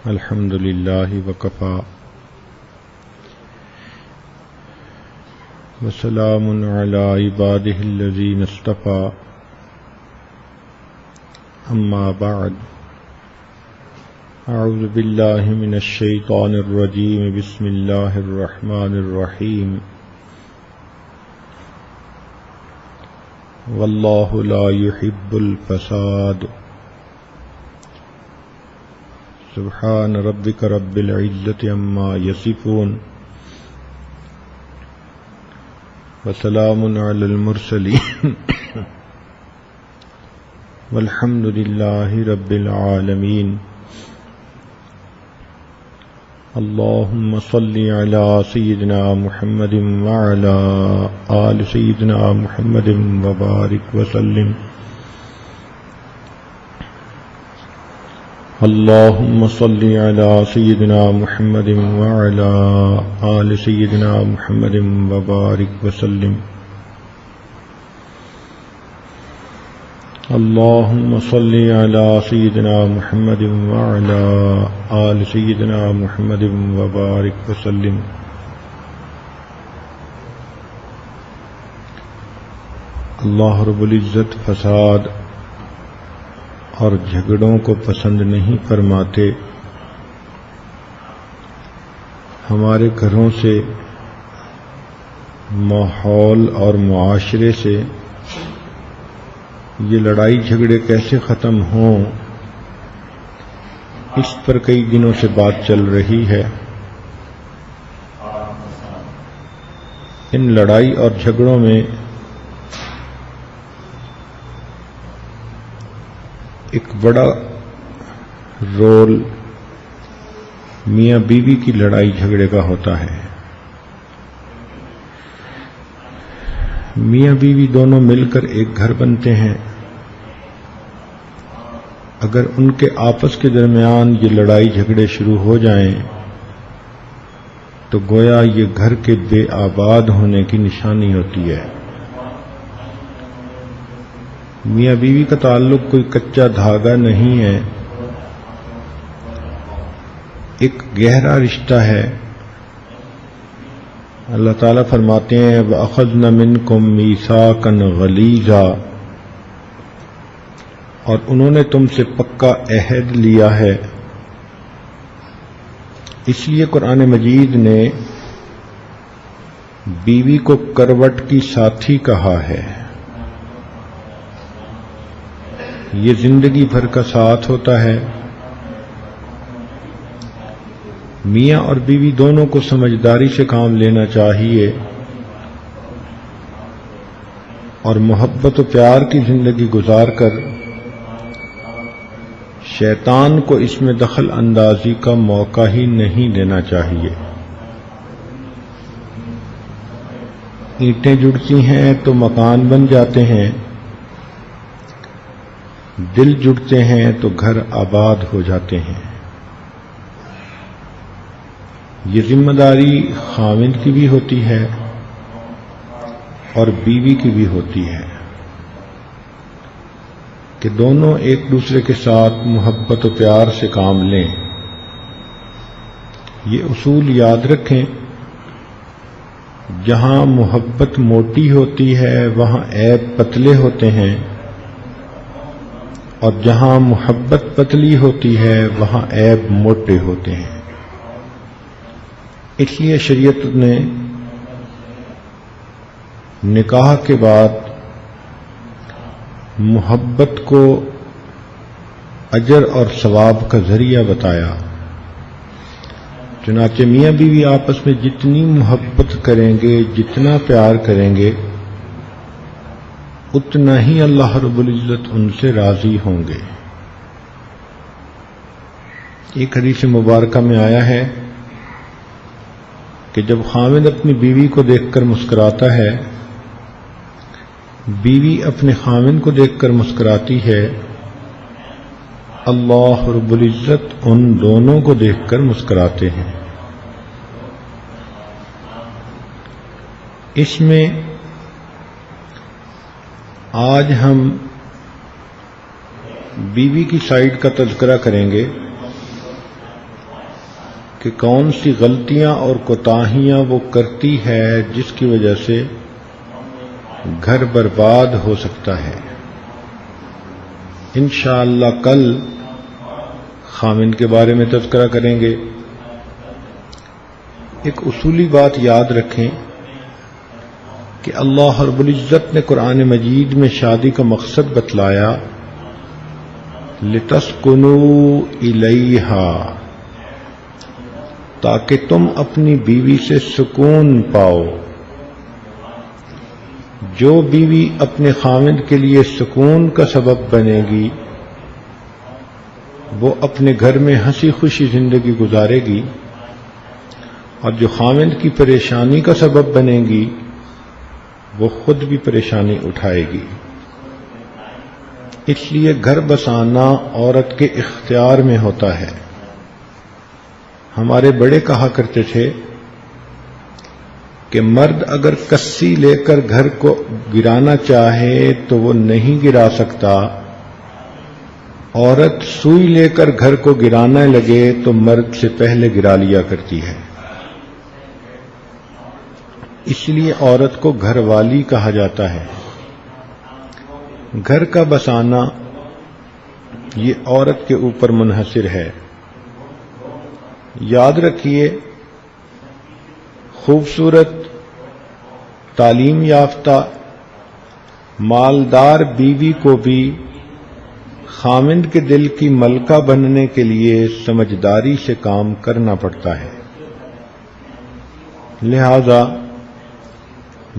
الحمد للہ وکفا وسلام علی عبادہ الذین اصطفی اما بعد اعوذ باللہ من الشیطان الرجیم بسم اللہ الرحمن الرحیم واللہ لا يحب الفساد سبحان ربک رب العزة عما یصفون وسلام علی المرسلین والحمد للہ رب العالمین اللہم صلی علی سیدنا محمد وعلی آل سیدنا محمد وبارک وسلم اللہم صلی علی سیدنا محمد وعلی آل سیدنا محمد وبارک وسلم اللہم صلی علی سیدنا محمد وعلی آل سیدنا محمد وبارک وسلم اللہ رب العزت فساد اور جھگڑوں کو پسند نہیں فرماتے. ہمارے گھروں سے، ماحول اور معاشرے سے یہ لڑائی جھگڑے کیسے ختم ہوں، اس پر کئی دنوں سے بات چل رہی ہے. ان لڑائی اور جھگڑوں میں ایک بڑا رول میاں بیوی کی لڑائی جھگڑے کا ہوتا ہے. میاں بیوی دونوں مل کر ایک گھر بنتے ہیں. اگر ان کے آپس کے درمیان یہ لڑائی جھگڑے شروع ہو جائیں تو گویا یہ گھر کے بے آباد ہونے کی نشانی ہوتی ہے. میاں بیوی کا تعلق کوئی کچا دھاگا نہیں ہے، ایک گہرا رشتہ ہے. اللہ تعالیٰ فرماتے ہیں وَأَخَذْنَ مِنْكُمْ مِيثَاقًا غَلِيظًا، اور انہوں نے تم سے پکا عہد لیا ہے. اس لیے قرآن مجید نے بیوی کو کروٹ کی ساتھی کہا ہے. یہ زندگی بھر کا ساتھ ہوتا ہے. میاں اور بیوی دونوں کو سمجھداری سے کام لینا چاہیے اور محبت و پیار کی زندگی گزار کر شیطان کو اس میں دخل اندازی کا موقع ہی نہیں دینا چاہیے. اینٹیں جڑتی ہیں تو مکان بن جاتے ہیں، دل جڑتے ہیں تو گھر آباد ہو جاتے ہیں. یہ ذمہ داری خاوند کی بھی ہوتی ہے اور بیوی کی بھی ہوتی ہے کہ دونوں ایک دوسرے کے ساتھ محبت و پیار سے کام لیں. یہ اصول یاد رکھیں، جہاں محبت موٹی ہوتی ہے وہاں عیب پتلے ہوتے ہیں، اور جہاں محبت پتلی ہوتی ہے وہاں عیب موٹے ہوتے ہیں. اس لیے شریعت نے نکاح کے بعد محبت کو اجر اور ثواب کا ذریعہ بتایا. چنانچہ میاں بیوی آپس میں جتنی محبت کریں گے، جتنا پیار کریں گے، اتنا ہی اللہ رب العزت ان سے راضی ہوں گے. ایک حدیث مبارکہ میں آیا ہے کہ جب خاوند اپنی بیوی کو دیکھ کر مسکراتا ہے، بیوی اپنے خاوند کو دیکھ کر مسکراتی ہے، اللہ رب العزت ان دونوں کو دیکھ کر مسکراتے ہیں. اس میں آج ہم بیوی کی سائیڈ کا تذکرہ کریں گے کہ کون سی غلطیاں اور کوتاہیاں وہ کرتی ہے جس کی وجہ سے گھر برباد ہو سکتا ہے۔ انشاءاللہ کل خامند کے بارے میں تذکرہ کریں گے۔ ایک اصولی بات یاد رکھیں کہ اللہ رب العزت نے قرآن مجید میں شادی کا مقصد بتلایا، لِتَسْكُنُوا إِلَيْهَا، تاکہ تم اپنی بیوی سے سکون پاؤ۔ جو بیوی اپنے خامند کے لیے سکون کا سبب بنے گی وہ اپنے گھر میں ہنسی خوشی زندگی گزارے گی، اور جو خامند کی پریشانی کا سبب بنے گی وہ خود بھی پریشانی اٹھائے گی۔ اس لیے گھر بسانا عورت کے اختیار میں ہوتا ہے۔ ہمارے بڑے کہا کرتے تھے کہ مرد اگر کسی لے کر گھر کو گرانا چاہے تو وہ نہیں گرا سکتا، عورت سوئی لے کر گھر کو گرانا لگے تو مرد سے پہلے گرا لیا کرتی ہے۔ اس لیے عورت کو گھر والی کہا جاتا ہے۔ گھر کا بسانا یہ عورت کے اوپر منحصر ہے۔ یاد رکھیے، خوبصورت، تعلیم یافتہ، مالدار بیوی کو بھی خامند کے دل کی ملکہ بننے کے لیے سمجھداری سے کام کرنا پڑتا ہے۔ لہذا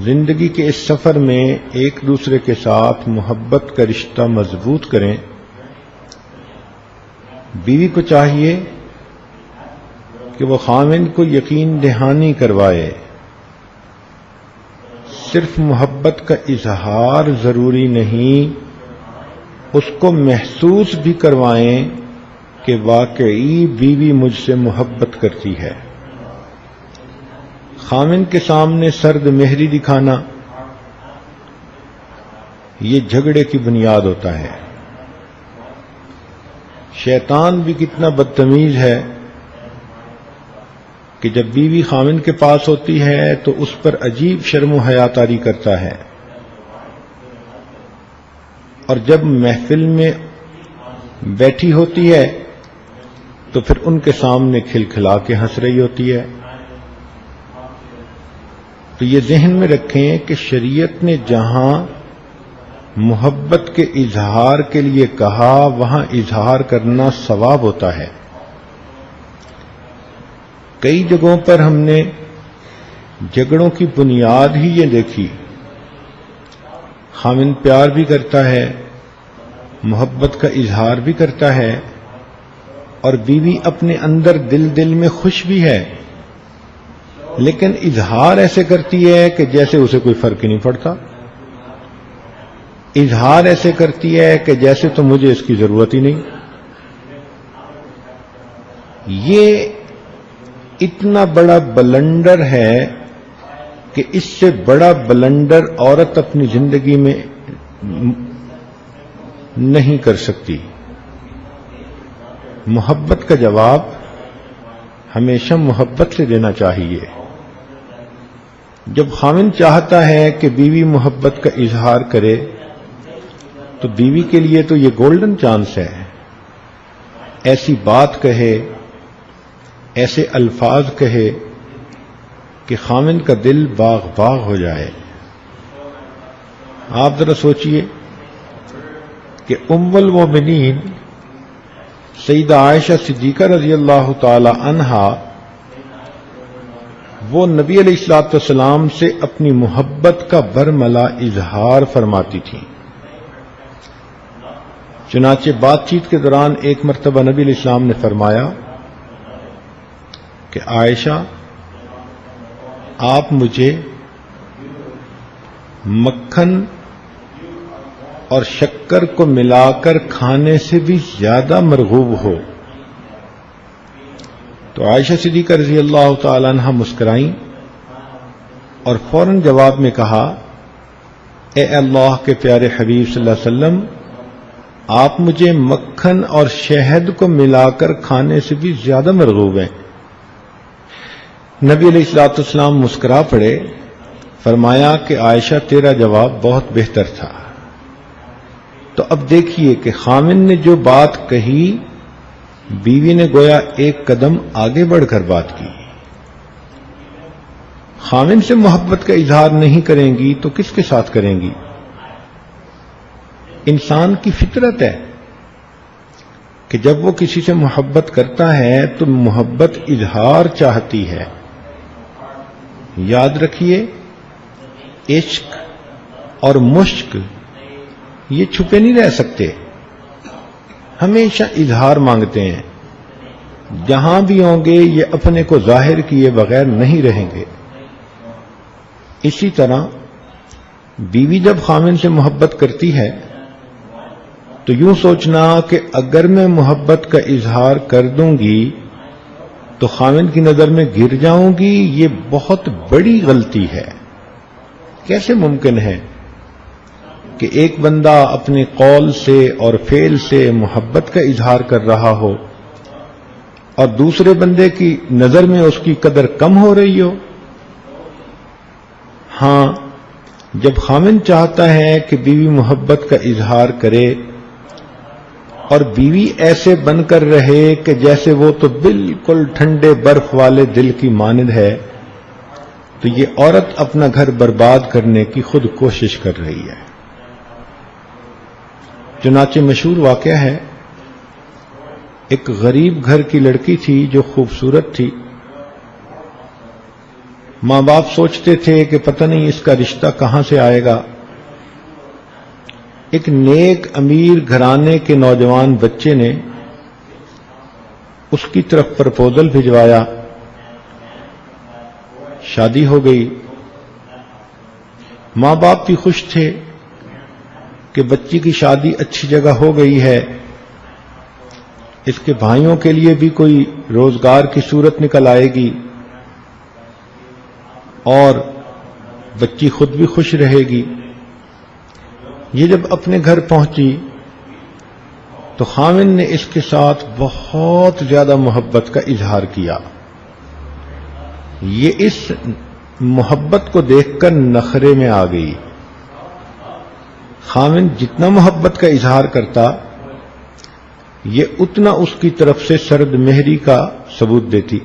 زندگی کے اس سفر میں ایک دوسرے کے ساتھ محبت کا رشتہ مضبوط کریں۔ بیوی کو چاہیے کہ وہ خامند کو یقین دہانی کروائے۔ صرف محبت کا اظہار ضروری نہیں، اس کو محسوس بھی کروائیں کہ واقعی بیوی مجھ سے محبت کرتی ہے۔ خامند کے سامنے سرد مہری دکھانا یہ جھگڑے کی بنیاد ہوتا ہے۔ شیطان بھی کتنا بدتمیز ہے کہ جب بیوی خامند کے پاس ہوتی ہے تو اس پر عجیب شرم و حیا طاری کرتا ہے، اور جب محفل میں بیٹھی ہوتی ہے تو پھر ان کے سامنے کھلکھلا کے ہنس رہی ہوتی ہے۔ تو یہ ذہن میں رکھیں کہ شریعت نے جہاں محبت کے اظہار کے لیے کہا وہاں اظہار کرنا ثواب ہوتا ہے۔ کئی جگہوں پر ہم نے جھگڑوں کی بنیاد ہی یہ دیکھی، خامند پیار بھی کرتا ہے، محبت کا اظہار بھی کرتا ہے، اور بیوی اپنے اندر دل میں خوش بھی ہے، لیکن اظہار ایسے کرتی ہے کہ جیسے اسے کوئی فرق ہی نہیں پڑتا۔ اظہار ایسے کرتی ہے کہ جیسے تو مجھے اس کی ضرورت ہی نہیں۔ یہ اتنا بڑا بلنڈر ہے کہ اس سے بڑا بلنڈر عورت اپنی زندگی میں نہیں کر سکتی۔ محبت کا جواب ہمیشہ محبت سے دینا چاہیے۔ جب خامند چاہتا ہے کہ بیوی محبت کا اظہار کرے تو بیوی کے لیے تو یہ گولڈن چانس ہے، ایسی بات کہے، ایسے الفاظ کہے کہ خامند کا دل باغ باغ ہو جائے۔ آپ ذرا سوچئے کہ ام المومنین سیدہ عائشہ صدیقہ رضی اللہ تعالی عنہا وہ نبی علیہ الصلوۃ والسلام سے اپنی محبت کا برملا اظہار فرماتی تھیں۔ چنانچہ بات چیت کے دوران ایک مرتبہ نبی علیہ السلام نے فرمایا کہ عائشہ، آپ مجھے مکھن اور شکر کو ملا کر کھانے سے بھی زیادہ مرغوب ہو۔ تو عائشہ صدیقہ رضی اللہ تعالی عنہ مسکرائیں اور فوراً جواب میں کہا، اے اللہ کے پیارے حبیب صلی اللہ علیہ وسلم، آپ مجھے مکھن اور شہد کو ملا کر کھانے سے بھی زیادہ مرغوب ہیں۔ نبی علیہ الصلوۃ والسلام مسکرا پڑے، فرمایا کہ عائشہ تیرا جواب بہت بہتر تھا۔ تو اب دیکھیے کہ خاوند نے جو بات کہی، بیوی نے گویا ایک قدم آگے بڑھ کر بات کی۔ خاوند سے محبت کا اظہار نہیں کریں گی تو کس کے ساتھ کریں گی؟ انسان کی فطرت ہے کہ جب وہ کسی سے محبت کرتا ہے تو محبت اظہار چاہتی ہے۔ یاد رکھیے، عشق اور مشق یہ چھپے نہیں رہ سکتے، ہمیشہ اظہار مانگتے ہیں۔ جہاں بھی ہوں گے یہ اپنے کو ظاہر کیے بغیر نہیں رہیں گے۔ اسی طرح بیوی جب خاوند سے محبت کرتی ہے تو یوں سوچنا کہ اگر میں محبت کا اظہار کر دوں گی تو خاوند کی نظر میں گر جاؤں گی، یہ بہت بڑی غلطی ہے۔ کیسے ممکن ہے کہ ایک بندہ اپنے قول سے اور فعل سے محبت کا اظہار کر رہا ہو اور دوسرے بندے کی نظر میں اس کی قدر کم ہو رہی ہو؟ ہاں، جب خاوند چاہتا ہے کہ بیوی محبت کا اظہار کرے اور بیوی ایسے بن کر رہے کہ جیسے وہ تو بالکل ٹھنڈے برف والے دل کی مانند ہے، تو یہ عورت اپنا گھر برباد کرنے کی خود کوشش کر رہی ہے۔ چنانچہ مشہور واقعہ ہے، ایک غریب گھر کی لڑکی تھی جو خوبصورت تھی۔ ماں باپ سوچتے تھے کہ پتہ نہیں اس کا رشتہ کہاں سے آئے گا۔ ایک نیک امیر گھرانے کے نوجوان بچے نے اس کی طرف پرپوزل بھجوایا، شادی ہو گئی۔ ماں باپ بھی خوش تھے کہ بچی کی شادی اچھی جگہ ہو گئی ہے، اس کے بھائیوں کے لیے بھی کوئی روزگار کی صورت نکل آئے گی اور بچی خود بھی خوش رہے گی۔ یہ جب اپنے گھر پہنچی تو خاوند نے اس کے ساتھ بہت زیادہ محبت کا اظہار کیا۔ یہ اس محبت کو دیکھ کر نخرے میں آ گئی۔ خاوند جتنا محبت کا اظہار کرتا، یہ اتنا اس کی طرف سے سرد مہری کا ثبوت دیتی۔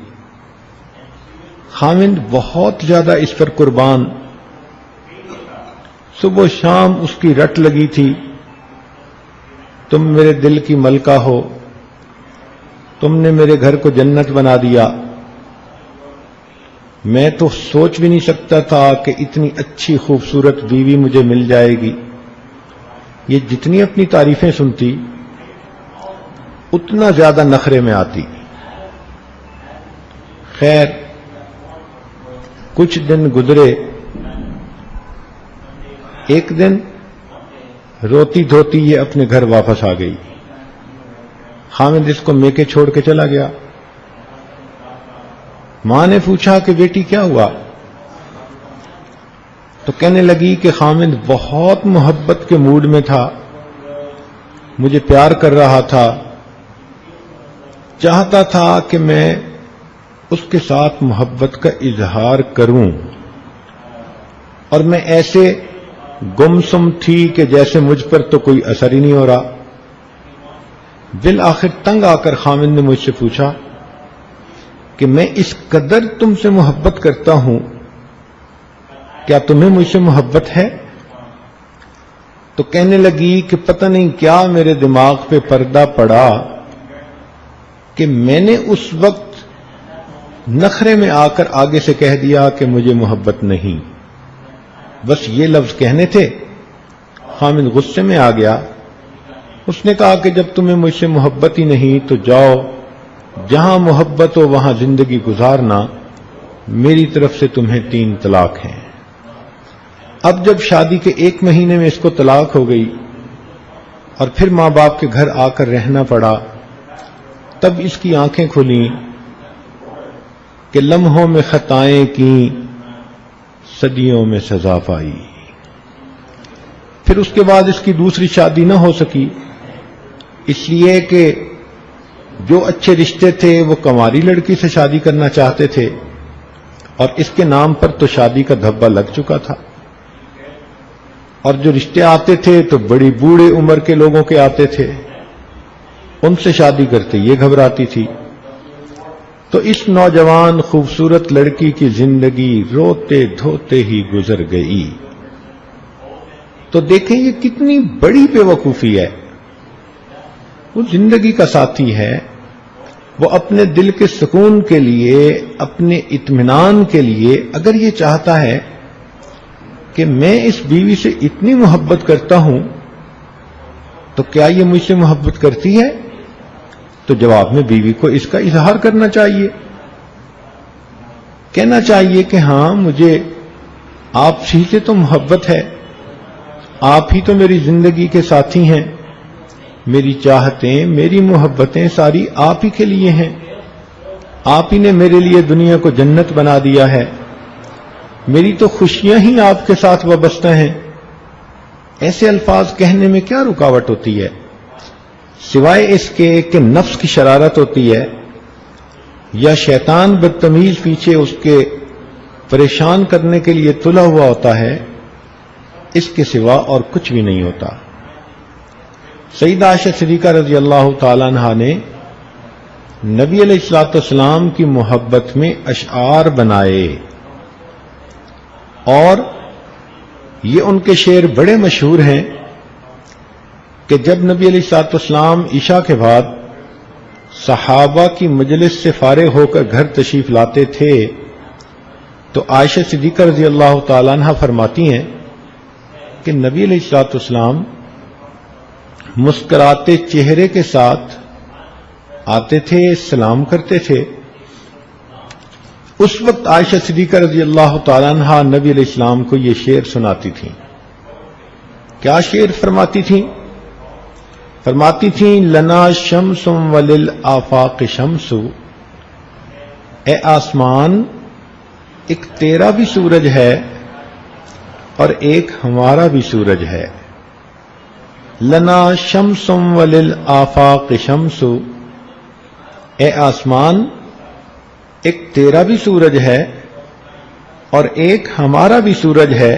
خاوند بہت زیادہ اس پر قربان، صبح و شام اس کی رٹ لگی تھی، تم میرے دل کی ملکہ ہو، تم نے میرے گھر کو جنت بنا دیا، میں تو سوچ بھی نہیں سکتا تھا کہ اتنی اچھی خوبصورت بیوی مجھے مل جائے گی۔ یہ جتنی اپنی تعریفیں سنتی اتنا زیادہ نخرے میں آتی۔ خیر، کچھ دن گزرے، ایک دن روتی دھوتی یہ اپنے گھر واپس آ گئی۔ خاوند اس کو میکے چھوڑ کے چلا گیا۔ ماں نے پوچھا کہ بیٹی کیا ہوا؟ تو کہنے لگی کہ خاوند بہت محبت کے موڈ میں تھا، مجھے پیار کر رہا تھا، چاہتا تھا کہ میں اس کے ساتھ محبت کا اظہار کروں، اور میں ایسے گمسم تھی کہ جیسے مجھ پر تو کوئی اثر ہی نہیں ہو رہا۔ بالآخر تنگ آ کر خاوند نے مجھ سے پوچھا کہ میں اس قدر تم سے محبت کرتا ہوں، کیا تمہیں مجھ سے محبت ہے؟ تو کہنے لگی کہ پتہ نہیں کیا میرے دماغ پہ پردہ پڑا کہ میں نے اس وقت نخرے میں آ کر آگے سے کہہ دیا کہ مجھے محبت نہیں۔ بس یہ لفظ کہنے تھے۔ خاوند غصے میں آ گیا۔ اس نے کہا کہ جب تمہیں مجھ سے محبت ہی نہیں تو جاؤ، جہاں محبت ہو وہاں زندگی گزارنا، میری طرف سے تمہیں 3 طلاق ہیں۔ اب جب شادی کے 1 مہینے میں اس کو طلاق ہو گئی اور پھر ماں باپ کے گھر آ کر رہنا پڑا، تب اس کی آنکھیں کھلیں کہ لمحوں میں خطائیں کی، صدیوں میں سزا پائی۔ پھر اس کے بعد اس کی دوسری شادی نہ ہو سکی، اس لیے کہ جو اچھے رشتے تھے وہ کنواری لڑکی سے شادی کرنا چاہتے تھے، اور اس کے نام پر تو شادی کا دھبا لگ چکا تھا، اور جو رشتے آتے تھے تو بڑی بوڑھے عمر کے لوگوں کے آتے تھے، ان سے شادی کرتے یہ گھبراتی تھی۔ تو اس نوجوان خوبصورت لڑکی کی زندگی روتے دھوتے ہی گزر گئی۔ تو دیکھیں یہ کتنی بڑی بے وقوفی ہے۔ وہ زندگی کا ساتھی ہے، وہ اپنے دل کے سکون کے لیے، اپنے اطمینان کے لیے اگر یہ چاہتا ہے کہ میں اس بیوی سے اتنی محبت کرتا ہوں، تو کیا یہ مجھ سے محبت کرتی ہے؟ تو جواب میں بیوی کو اس کا اظہار کرنا چاہیے، کہنا چاہیے کہ ہاں مجھے آپ سے تو محبت ہے، آپ ہی تو میری زندگی کے ساتھی ہیں، میری چاہتیں میری محبتیں ساری آپ ہی کے لیے ہیں، آپ ہی نے میرے لیے دنیا کو جنت بنا دیا ہے، میری تو خوشیاں ہی آپ کے ساتھ وابستہ ہیں۔ ایسے الفاظ کہنے میں کیا رکاوٹ ہوتی ہے، سوائے اس کے کہ نفس کی شرارت ہوتی ہے یا شیطان بدتمیز پیچھے اس کے پریشان کرنے کے لیے تلا ہوا ہوتا ہے، اس کے سوا اور کچھ بھی نہیں ہوتا۔ سیدہ عائشہ صدیقہ رضی اللہ تعالی عنہا نے نبی علیہ الصلوۃ والسلام کی محبت میں اشعار بنائے، اور یہ ان کے شعر بڑے مشہور ہیں کہ جب نبی علیہ الصلوۃ والسلام عشاء کے بعد صحابہ کی مجلس سے فارغ ہو کر گھر تشریف لاتے تھے تو عائشہ صدیقہ رضی اللہ تعالی عنہا فرماتی ہیں کہ نبی علیہ الصلوۃ والسلام مسکراتے چہرے کے ساتھ آتے تھے، سلام کرتے تھے۔ اس وقت عائشہ صدیقہ رضی اللہ تعالی عنہا نبی علیہ السلام کو یہ شعر سناتی تھیں۔ کیا شعر فرماتی تھیں؟ فرماتی تھیں لنا شمس وللآفاق شمس، اے آسمان ایک تیرا بھی سورج ہے اور ایک ہمارا بھی سورج ہے۔ لنا شمس وللآفاق شمس، اے آسمان ایک تیرا بھی سورج ہے اور ایک ہمارا بھی سورج ہے۔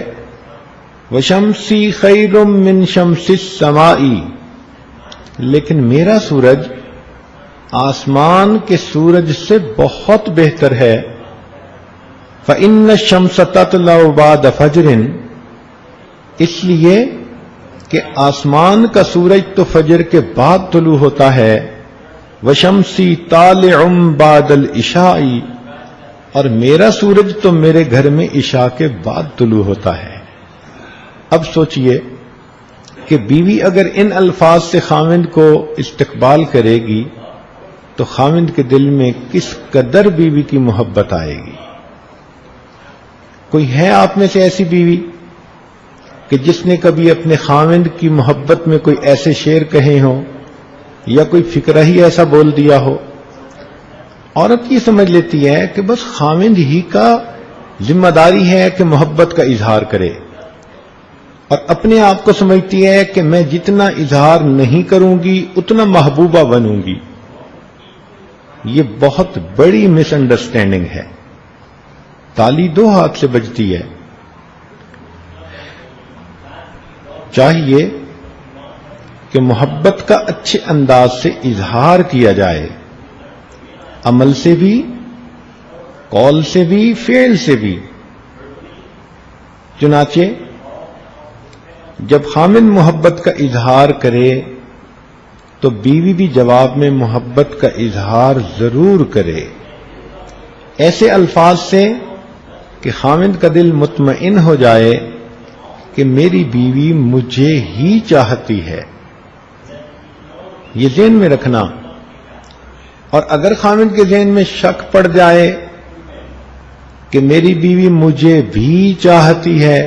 وشمسی خیر من شمس السماء، لیکن میرا سورج آسمان کے سورج سے بہت بہتر ہے۔ فإن الشمس تطلع بعد فجر، اس لیے کہ آسمان کا سورج تو فجر کے بعد طلوع ہوتا ہے۔ وشمسی طالع بعد العشاء، اور میرا سورج تو میرے گھر میں عشاء کے بعد طلوع ہوتا ہے۔ اب سوچئے کہ بیوی اگر ان الفاظ سے خاوند کو استقبال کرے گی تو خاوند کے دل میں کس قدر بیوی کی محبت آئے گی۔ کوئی ہے آپ میں سے ایسی بیوی کہ جس نے کبھی اپنے خاوند کی محبت میں کوئی ایسے شعر کہے ہوں یا کوئی فقرہ ہی ایسا بول دیا ہو؟ عورت یہ سمجھ لیتی ہے کہ بس خاوند ہی کا ذمہ داری ہے کہ محبت کا اظہار کرے، اور اپنے آپ کو سمجھتی ہے کہ میں جتنا اظہار نہیں کروں گی اتنا محبوبہ بنوں گی۔ یہ بہت بڑی مس انڈرسٹینڈنگ ہے، تالی دو ہاتھ سے بجتی ہے۔ چاہیے کہ محبت کا اچھے انداز سے اظہار کیا جائے، عمل سے بھی، قول سے بھی، فعل سے بھی۔ چنانچہ جب خاوند محبت کا اظہار کرے تو بیوی بھی جواب میں محبت کا اظہار ضرور کرے، ایسے الفاظ سے کہ خاوند کا دل مطمئن ہو جائے کہ میری بیوی مجھے ہی چاہتی ہے۔ یہ ذہن میں رکھنا، اور اگر خاوند کے ذہن میں شک پڑ جائے کہ میری بیوی مجھے بھی چاہتی ہے،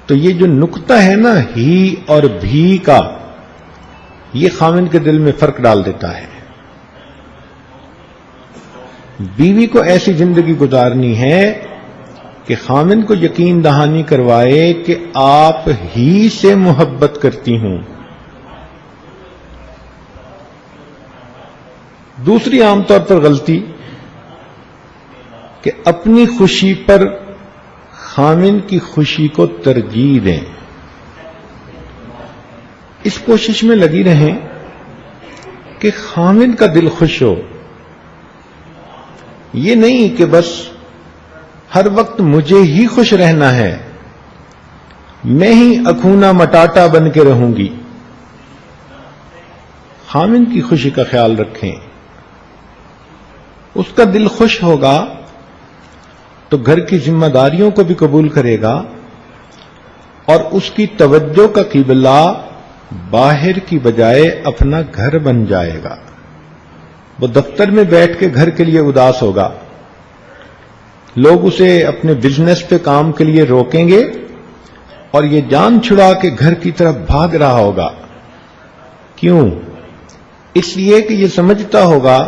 تو یہ جو نقطہ ہے نا ہی اور بھی کا، یہ خاوند کے دل میں فرق ڈال دیتا ہے۔ بیوی کو ایسی زندگی گزارنی ہے کہ خاوند کو یقین دہانی کروائے کہ آپ ہی سے محبت کرتی ہوں۔ دوسری عام طور پر غلطی کہ اپنی خوشی پر خاوند کی خوشی کو ترجیح دیں. اس کوشش میں لگی رہیں کہ خاوند کا دل خوش ہو. یہ نہیں کہ بس ہر وقت مجھے ہی خوش رہنا ہے، میں ہی اکھونا مٹاٹا بن کے رہوں گی. خاوند کی خوشی کا خیال رکھیں. اس کا دل خوش ہوگا تو گھر کی ذمہ داریوں کو بھی قبول کرے گا، اور اس کی توجہ کا قبلہ باہر کی بجائے اپنا گھر بن جائے گا. وہ دفتر میں بیٹھ کے گھر کے لیے اداس ہوگا، لوگ اسے اپنے بزنس پہ کام کے لیے روکیں گے اور یہ جان چھڑا کے گھر کی طرف بھاگ رہا ہوگا. کیوں؟ اس لیے کہ یہ سمجھتا ہوگا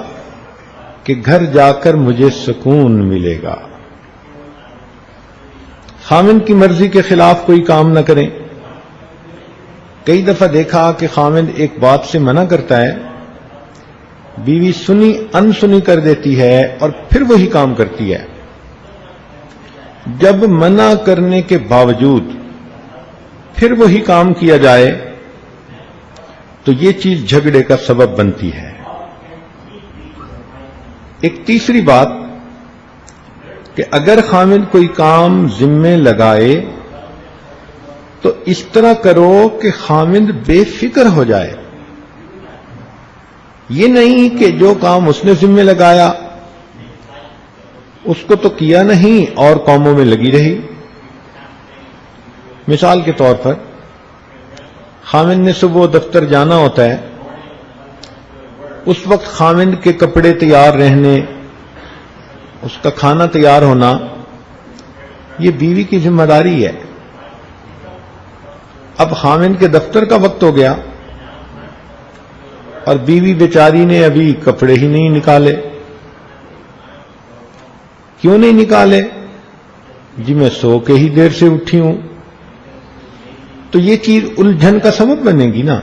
کہ گھر جا کر مجھے سکون ملے گا. خاوند کی مرضی کے خلاف کوئی کام نہ کریں. کئی دفعہ دیکھا کہ خاوند ایک بات سے منع کرتا ہے، بیوی سنی انسنی کر دیتی ہے اور پھر وہی کام کرتی ہے. جب منع کرنے کے باوجود پھر وہی کام کیا جائے تو یہ چیز جھگڑے کا سبب بنتی ہے. ایک تیسری بات کہ اگر خاوند کوئی کام ذمے لگائے تو اس طرح کرو کہ خاوند بے فکر ہو جائے. یہ نہیں کہ جو کام اس نے ذمے لگایا اس کو تو کیا نہیں اور کاموں میں لگی رہی. مثال کے طور پر خاوند نے صبح دفتر جانا ہوتا ہے، اس وقت خاوند کے کپڑے تیار رہنے، اس کا کھانا تیار ہونا، یہ بیوی کی ذمہ داری ہے. اب خاوند کے دفتر کا وقت ہو گیا اور بیوی بیچاری نے ابھی کپڑے ہی نہیں نکالے. کیوں نہیں نکالے؟ جی میں سو کے ہی دیر سے اٹھی ہوں. تو یہ چیز الجھن کا سبب بنے گی نا.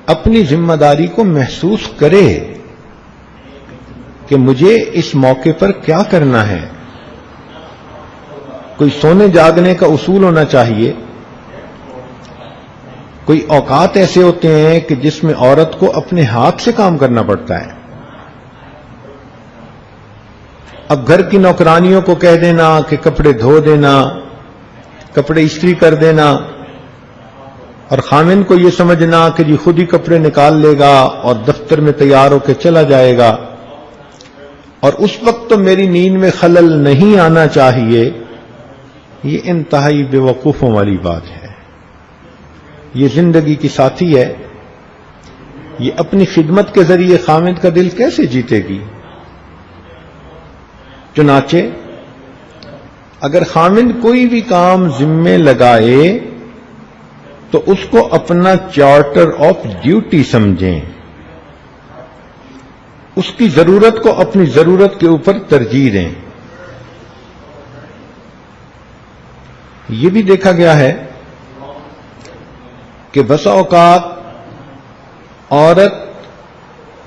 اپنی ذمہ داری کو محسوس کرے کہ مجھے اس موقع پر کیا کرنا ہے. کوئی سونے جاگنے کا اصول ہونا چاہیے. کوئی اوقات ایسے ہوتے ہیں کہ جس میں عورت کو اپنے ہاتھ سے کام کرنا پڑتا ہے. اب گھر کی نوکرانیوں کو کہہ دینا کہ کپڑے دھو دینا، کپڑے استری کر دینا، اور خاوند کو یہ سمجھنا کہ جی خود ہی کپڑے نکال لے گا اور دفتر میں تیار ہو کے چلا جائے گا، اور اس وقت تو میری نیند میں خلل نہیں آنا چاہیے، یہ انتہائی بے وقوفوں والی بات ہے. یہ زندگی کی ساتھی ہے، یہ اپنی خدمت کے ذریعے خاوند کا دل کیسے جیتے گی؟ چنانچہ اگر خاوند کوئی بھی کام ذمے لگائے تو اس کو اپنا چارٹر آف ڈیوٹی سمجھیں. اس کی ضرورت کو اپنی ضرورت کے اوپر ترجیح دیں. یہ بھی دیکھا گیا ہے کہ بسا اوقات عورت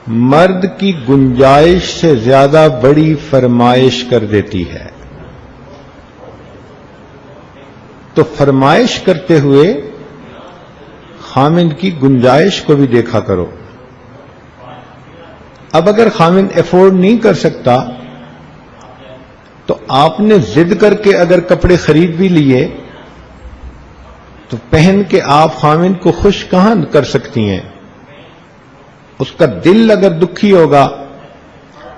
مرد کی گنجائش سے زیادہ بڑی فرمائش کر دیتی ہے. تو فرمائش کرتے ہوئے خاوند کی گنجائش کو بھی دیکھا کرو. اب اگر خاوند افورڈ نہیں کر سکتا تو آپ نے ضد کر کے اگر کپڑے خرید بھی لیے تو پہن کے آپ خاوند کو خوش کہاں کر سکتی ہیں؟ اس کا دل اگر دکھی ہوگا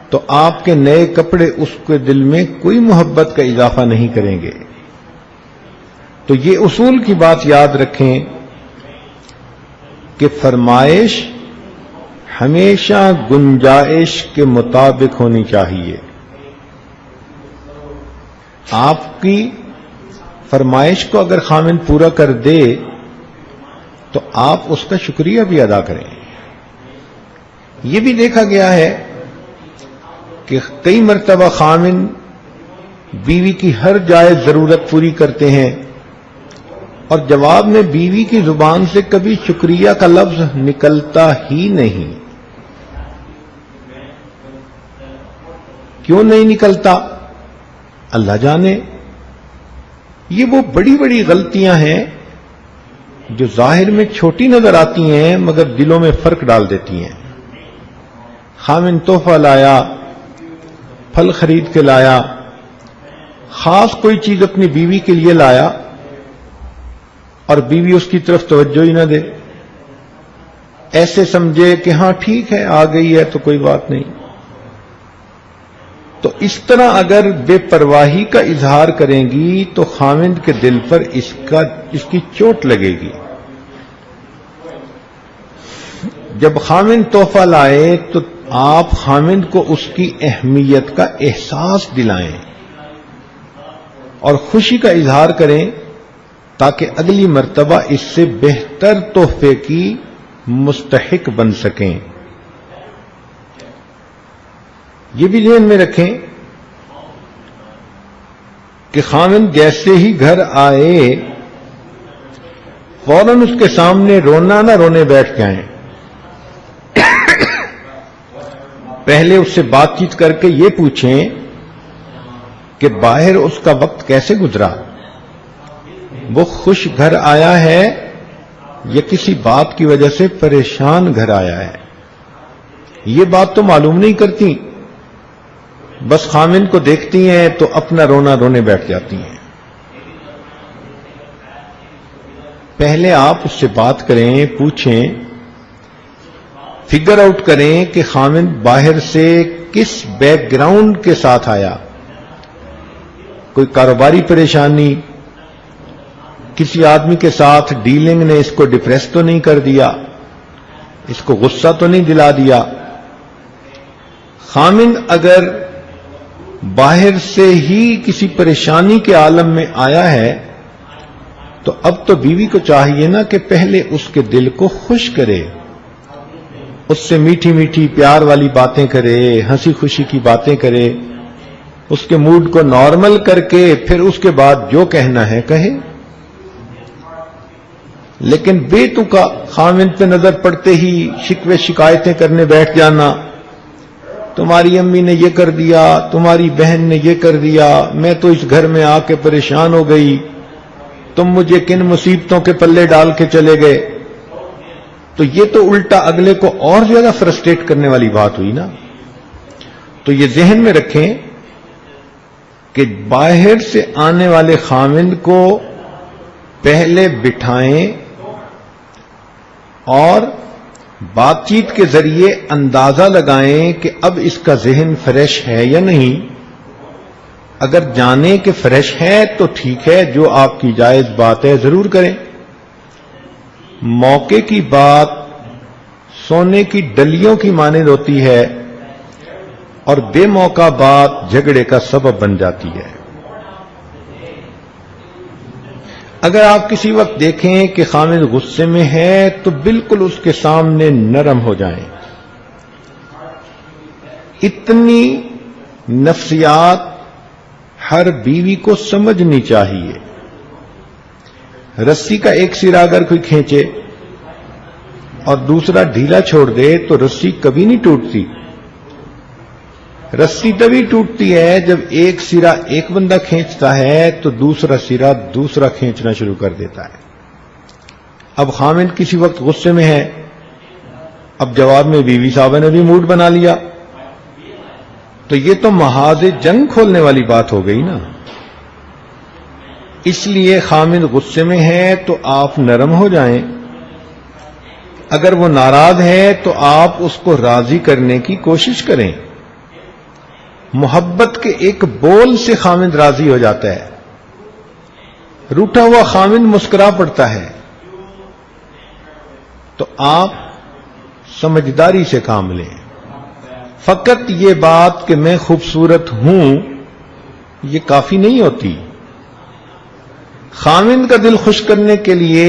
تو آپ کے نئے کپڑے اس کے دل میں کوئی محبت کا اضافہ نہیں کریں گے. تو یہ اصول کی بات یاد رکھیں کہ فرمائش ہمیشہ گنجائش کے مطابق ہونی چاہیے. آپ کی فرمائش کو اگر خاوند پورا کر دے تو آپ اس کا شکریہ بھی ادا کریں. یہ بھی دیکھا گیا ہے کہ کئی مرتبہ خاوند بیوی کی ہر جائز ضرورت پوری کرتے ہیں اور جواب میں بیوی کی زبان سے کبھی شکریہ کا لفظ نکلتا ہی نہیں. کیوں نہیں نکلتا؟ اللہ جانے. یہ وہ بڑی بڑی غلطیاں ہیں جو ظاہر میں چھوٹی نظر آتی ہیں مگر دلوں میں فرق ڈال دیتی ہیں. خامن تحفہ لایا، پھل خرید کے لایا، خاص کوئی چیز اپنی بیوی کے لیے لایا اور بیوی اس کی طرف توجہ ہی نہ دے، ایسے سمجھے کہ ہاں ٹھیک ہے آ گئی ہے تو کوئی بات نہیں. تو اس طرح اگر بے پرواہی کا اظہار کریں گی تو خاوند کے دل پر اس کی چوٹ لگے گی. جب خاوند تحفہ لائے تو آپ خاوند کو اس کی اہمیت کا احساس دلائیں اور خوشی کا اظہار کریں تاکہ اگلی مرتبہ اس سے بہتر تحفے کی مستحق بن سکیں. یہ بھی ذہن میں رکھیں کہ خاوند جیسے ہی گھر آئے فوراً اس کے سامنے رونا نہ رونے بیٹھ جائیں. پہلے اس سے بات چیت کر کے یہ پوچھیں کہ باہر اس کا وقت کیسے گزرا، وہ خوش گھر آیا ہے یا کسی بات کی وجہ سے پریشان گھر آیا ہے. یہ بات تو معلوم نہیں کرتی، بس خامن کو دیکھتی ہیں تو اپنا رونا رونے بیٹھ جاتی ہیں. پہلے آپ اس سے بات کریں، پوچھیں، فگر آؤٹ کریں کہ خامن باہر سے کس بیک گراؤنڈ کے ساتھ آیا. کوئی کاروباری پریشانی، کسی آدمی کے ساتھ ڈیلنگ نے اس کو ڈپریس تو نہیں کر دیا، اس کو غصہ تو نہیں دلا دیا. خامن اگر باہر سے ہی کسی پریشانی کے عالم میں آیا ہے تو اب تو بیوی کو چاہیے نا کہ پہلے اس کے دل کو خوش کرے، اس سے میٹھی میٹھی پیار والی باتیں کرے، ہنسی خوشی کی باتیں کرے، اس کے موڈ کو نارمل کر کے پھر اس کے بعد جو کہنا ہے کہے. لیکن بے تکا خاوند پہ نظر پڑتے ہی شکوے شکایتیں کرنے بیٹھ جانا، تمہاری امی نے یہ کر دیا، تمہاری بہن نے یہ کر دیا، میں تو اس گھر میں آ کے پریشان ہو گئی، تم مجھے کن مصیبتوں کے پلے ڈال کے چلے گئے. تو یہ تو الٹا اگلے کو اور زیادہ فرسٹریٹ کرنے والی بات ہوئی نا. تو یہ ذہن میں رکھیں کہ باہر سے آنے والے خاوند کو پہلے بٹھائیں اور بات چیت کے ذریعے اندازہ لگائیں کہ اب اس کا ذہن فریش ہے یا نہیں. اگر جانیں کہ فریش ہے تو ٹھیک ہے، جو آپ کی جائز بات ہے ضرور کریں. موقع کی بات سونے کی ڈلیوں کی مانند ہوتی ہے اور بے موقع بات جھگڑے کا سبب بن جاتی ہے. اگر آپ کسی وقت دیکھیں کہ خامد غصے میں ہے تو بالکل اس کے سامنے نرم ہو جائیں. اتنی نفسیات ہر بیوی کو سمجھنی چاہیے. رسی کا ایک سرا اگر کوئی کھینچے اور دوسرا ڈھیلا چھوڑ دے تو رسی کبھی نہیں ٹوٹتی. رسی تبھی ٹوٹتی ہے جب ایک سرا ایک بندہ کھینچتا ہے تو دوسرا سرا دوسرا کھینچنا شروع کر دیتا ہے. اب خامد کسی وقت غصے میں ہے، اب جواب میں بیوی صاحبہ نے بھی موڈ بنا لیا تو یہ تو محاذ جنگ کھولنے والی بات ہو گئی نا. اس لیے خامد غصے میں ہے تو آپ نرم ہو جائیں. اگر وہ ناراض ہے تو آپ اس کو راضی کرنے کی کوشش کریں. محبت کے ایک بول سے خامد راضی ہو جاتا ہے. روٹھا ہوا خامد مسکرا پڑتا ہے. تو آپ سمجھداری سے کام لیں. فقط یہ بات کہ میں خوبصورت ہوں یہ کافی نہیں ہوتی. خامند کا دل خوش کرنے کے لیے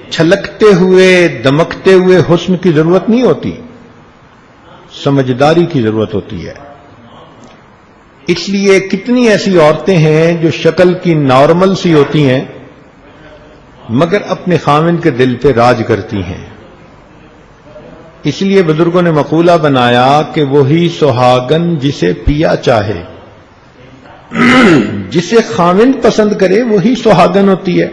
چھلکتے ہوئے دمکتے ہوئے حسن کی ضرورت نہیں ہوتی، سمجھداری کی ضرورت ہوتی ہے. اس لیے کتنی ایسی عورتیں ہیں جو شکل کی نارمل سی ہوتی ہیں مگر اپنے خامند کے دل پہ راج کرتی ہیں. اس لیے بزرگوں نے مقولہ بنایا کہ وہی سہاگن جسے پیا چاہے. جسے خاوند پسند کرے وہی سہاگن ہوتی ہے.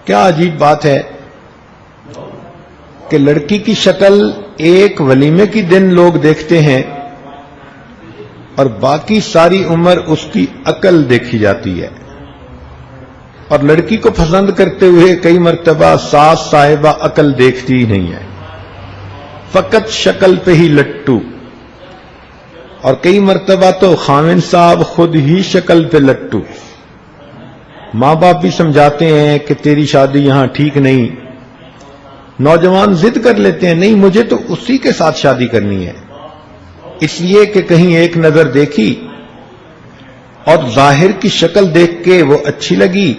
کیا عجیب بات ہے کہ لڑکی کی شکل ایک ولیمے کی دن لوگ دیکھتے ہیں اور باقی ساری عمر اس کی عقل دیکھی جاتی ہے، اور لڑکی کو پسند کرتے ہوئے کئی مرتبہ ساس صاحبہ عقل دیکھتی ہی نہیں ہے، فقط شکل پہ ہی لٹو، اور کئی مرتبہ تو خاوند صاحب خود ہی شکل پہ لٹو. ماں باپ بھی سمجھاتے ہیں کہ تیری شادی یہاں ٹھیک نہیں، نوجوان ضد کر لیتے ہیں نہیں مجھے تو اسی کے ساتھ شادی کرنی ہے، اس لیے کہ کہیں ایک نظر دیکھی اور ظاہر کی شکل دیکھ کے وہ اچھی لگی.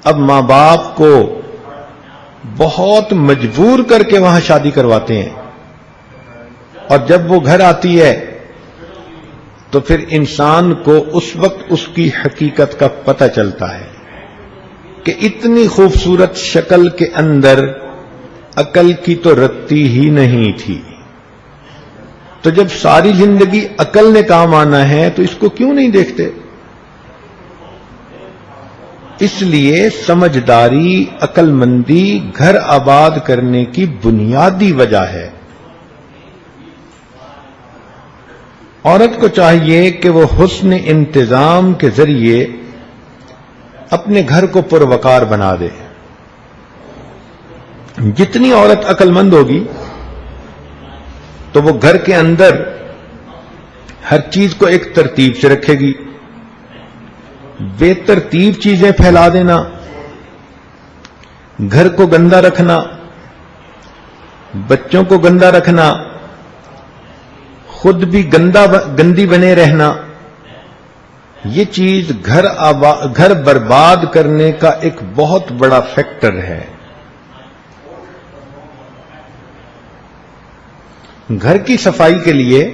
اب ماں باپ کو بہت مجبور کر کے وہاں شادی کرواتے ہیں، اور جب وہ گھر آتی ہے تو پھر انسان کو اس وقت اس کی حقیقت کا پتہ چلتا ہے کہ اتنی خوبصورت شکل کے اندر عقل کی تو رتی ہی نہیں تھی. تو جب ساری زندگی عقل نے کام آنا ہے تو اس کو کیوں نہیں دیکھتے؟ اس لیے سمجھداری، عقل مندی گھر آباد کرنے کی بنیادی وجہ ہے. عورت کو چاہیے کہ وہ حسن انتظام کے ذریعے اپنے گھر کو پروقار بنا دے. جتنی عورت عقل مند ہوگی تو وہ گھر کے اندر ہر چیز کو ایک ترتیب سے رکھے گی. بے ترتیب چیزیں پھیلا دینا، گھر کو گندا رکھنا، بچوں کو گندا رکھنا، خود بھی گندی بنے رہنا، یہ چیز گھر برباد کرنے کا ایک بہت بڑا فیکٹر ہے. گھر کی صفائی کے لیے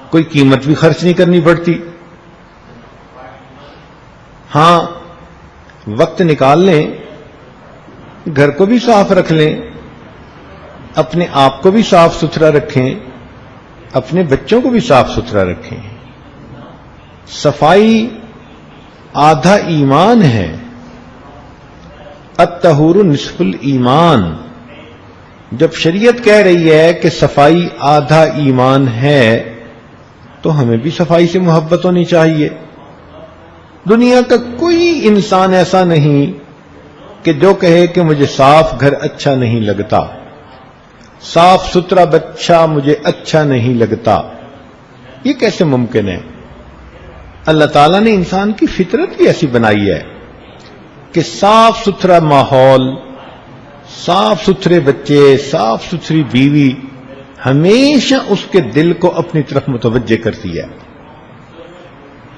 کوئی قیمت بھی خرچ نہیں کرنی پڑتی. ہاں وقت نکال لیں، گھر کو بھی صاف رکھ لیں، اپنے آپ کو بھی صاف ستھرا رکھیں، اپنے بچوں کو بھی صاف ستھرا رکھیں. صفائی آدھا ایمان ہے. الطہور نصف الایمان. جب شریعت کہہ رہی ہے کہ صفائی آدھا ایمان ہے تو ہمیں بھی صفائی سے محبت ہونی چاہیے. دنیا کا کوئی انسان ایسا نہیں کہ جو کہے کہ مجھے صاف گھر اچھا نہیں لگتا، صاف ستھرا بچہ مجھے اچھا نہیں لگتا. یہ کیسے ممکن ہے؟ اللہ تعالیٰ نے انسان کی فطرت بھی ایسی بنائی ہے کہ صاف ستھرا ماحول، صاف ستھرے بچے، صاف ستھری بیوی ہمیشہ اس کے دل کو اپنی طرف متوجہ کرتی ہے.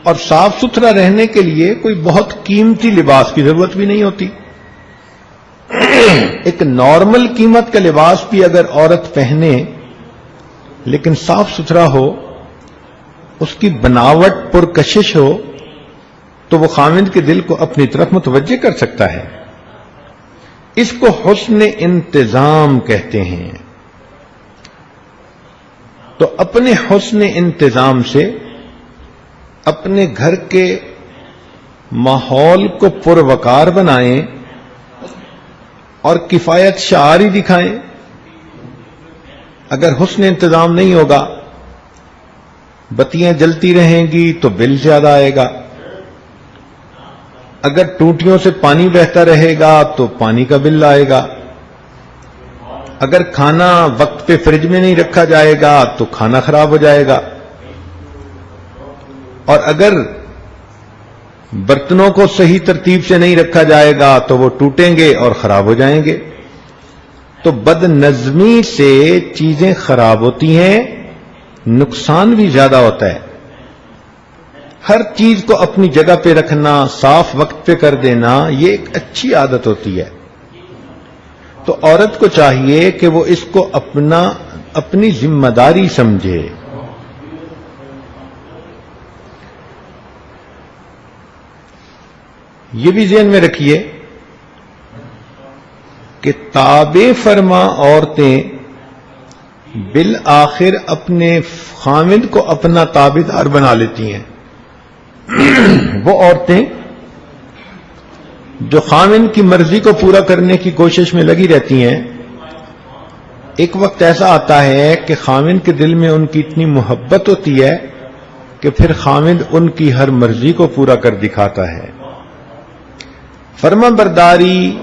اور صاف ستھرا رہنے کے لیے کوئی بہت قیمتی لباس کی ضرورت بھی نہیں ہوتی. ایک نارمل قیمت کا لباس بھی اگر عورت پہنے لیکن صاف ستھرا ہو، اس کی بناوٹ پرکشش ہو، تو وہ خاوند کے دل کو اپنی طرف متوجہ کر سکتا ہے. اس کو حسن انتظام کہتے ہیں. تو اپنے حسن انتظام سے اپنے گھر کے ماحول کو پروقار بنائیں اور کفایت شعاری دکھائیں. اگر حسن انتظام نہیں ہوگا، بتیاں جلتی رہیں گی تو بل زیادہ آئے گا. اگر ٹوٹیوں سے پانی بہتا رہے گا تو پانی کا بل آئے گا. اگر کھانا وقت پہ فریج میں نہیں رکھا جائے گا تو کھانا خراب ہو جائے گا. اور اگر برتنوں کو صحیح ترتیب سے نہیں رکھا جائے گا تو وہ ٹوٹیں گے اور خراب ہو جائیں گے. تو بد نظمی سے چیزیں خراب ہوتی ہیں، نقصان بھی زیادہ ہوتا ہے. ہر چیز کو اپنی جگہ پہ رکھنا، صاف وقت پہ کر دینا، یہ ایک اچھی عادت ہوتی ہے. تو عورت کو چاہیے کہ وہ اس کو اپنی ذمہ داری سمجھے. یہ بھی ذہن میں رکھیے کہ تابع فرما عورتیں بالآخر اپنے خاوند کو اپنا تابعدار بنا لیتی ہیں۔ وہ عورتیں جو خاوند کی مرضی کو پورا کرنے کی کوشش میں لگی رہتی ہیں، ایک وقت ایسا آتا ہے کہ خاوند کے دل میں ان کی اتنی محبت ہوتی ہے کہ پھر خاوند ان کی ہر مرضی کو پورا کر دکھاتا ہے۔ فرما برداری،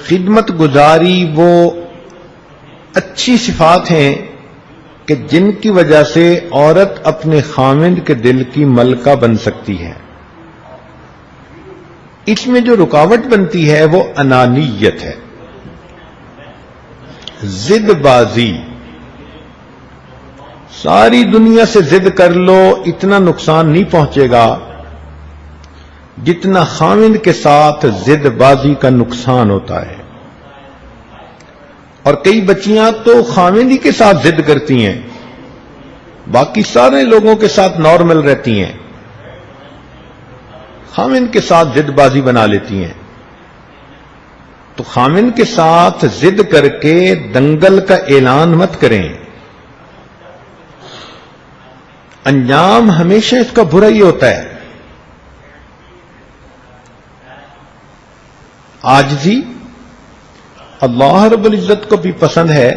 خدمت گزاری وہ اچھی صفات ہیں کہ جن کی وجہ سے عورت اپنے خاوند کے دل کی ملکہ بن سکتی ہے۔ اس میں جو رکاوٹ بنتی ہے وہ انانیت ہے، ضد بازی۔ ساری دنیا سے ضد کر لو، اتنا نقصان نہیں پہنچے گا جتنا خاوند کے ساتھ ضد بازی کا نقصان ہوتا ہے۔ اور کئی بچیاں تو خاوند ہی کے ساتھ ضد کرتی ہیں، باقی سارے لوگوں کے ساتھ نارمل رہتی ہیں، خاوند کے ساتھ ضد بازی بنا لیتی ہیں۔ تو خاوند کے ساتھ ضد کر کے دنگل کا اعلان مت کریں، انجام ہمیشہ اس کا برا ہی ہوتا ہے۔ عاجزی اللہ رب العزت کو بھی پسند ہے،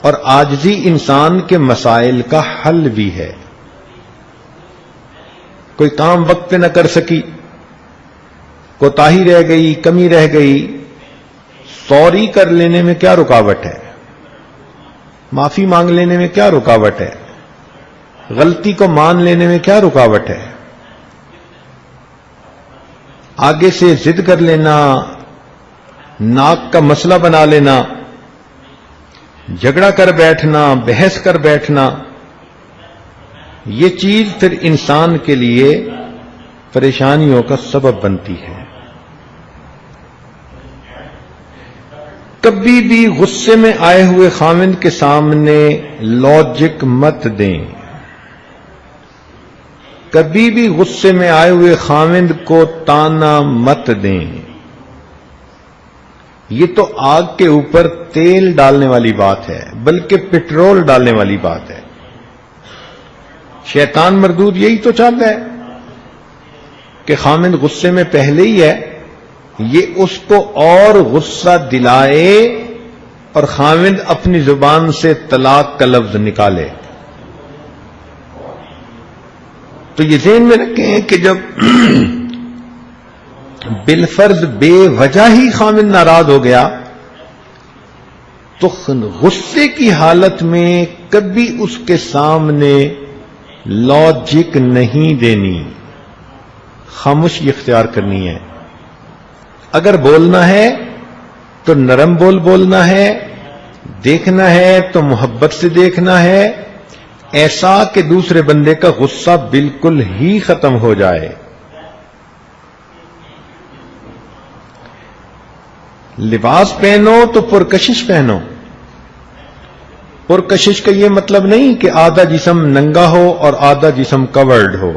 اور عاجزی انسان کے مسائل کا حل بھی ہے۔ کوئی کام وقت پہ نہ کر سکی، کوتاہی رہ گئی، کمی رہ گئی، سوری کر لینے میں کیا رکاوٹ ہے؟ معافی مانگ لینے میں کیا رکاوٹ ہے؟ غلطی کو مان لینے میں کیا رکاوٹ ہے؟ آگے سے ضد کر لینا، ناک کا مسئلہ بنا لینا، جھگڑا کر بیٹھنا، بحث کر بیٹھنا، یہ چیز پھر انسان کے لیے پریشانیوں کا سبب بنتی ہے۔ کبھی بھی غصے میں آئے ہوئے خاوند کے سامنے لاجک مت دیں، کبھی بھی غصے میں آئے ہوئے خاوند کو تانا مت دیں۔ یہ تو آگ کے اوپر تیل ڈالنے والی بات ہے، بلکہ پٹرول ڈالنے والی بات ہے۔ شیطان مردود یہی تو چاہتا ہے کہ خاوند غصے میں پہلے ہی ہے، یہ اس کو اور غصہ دلائے اور خاوند اپنی زبان سے طلاق کا لفظ نکالے۔ تو یہ ذہن میں رکھیں کہ جب بالفرض بے وجہ ہی خاوند ناراض ہو گیا تو غصے کی حالت میں کبھی اس کے سامنے لاجک نہیں دینی، خاموشی اختیار کرنی ہے۔ اگر بولنا ہے تو نرم بولنا ہے، دیکھنا ہے تو محبت سے دیکھنا ہے، ایسا کہ دوسرے بندے کا غصہ بالکل ہی ختم ہو جائے۔ لباس پہنو تو پرکشش پہنو۔ پرکشش کا یہ مطلب نہیں کہ آدھا جسم ننگا ہو اور آدھا جسم کورڈ ہو۔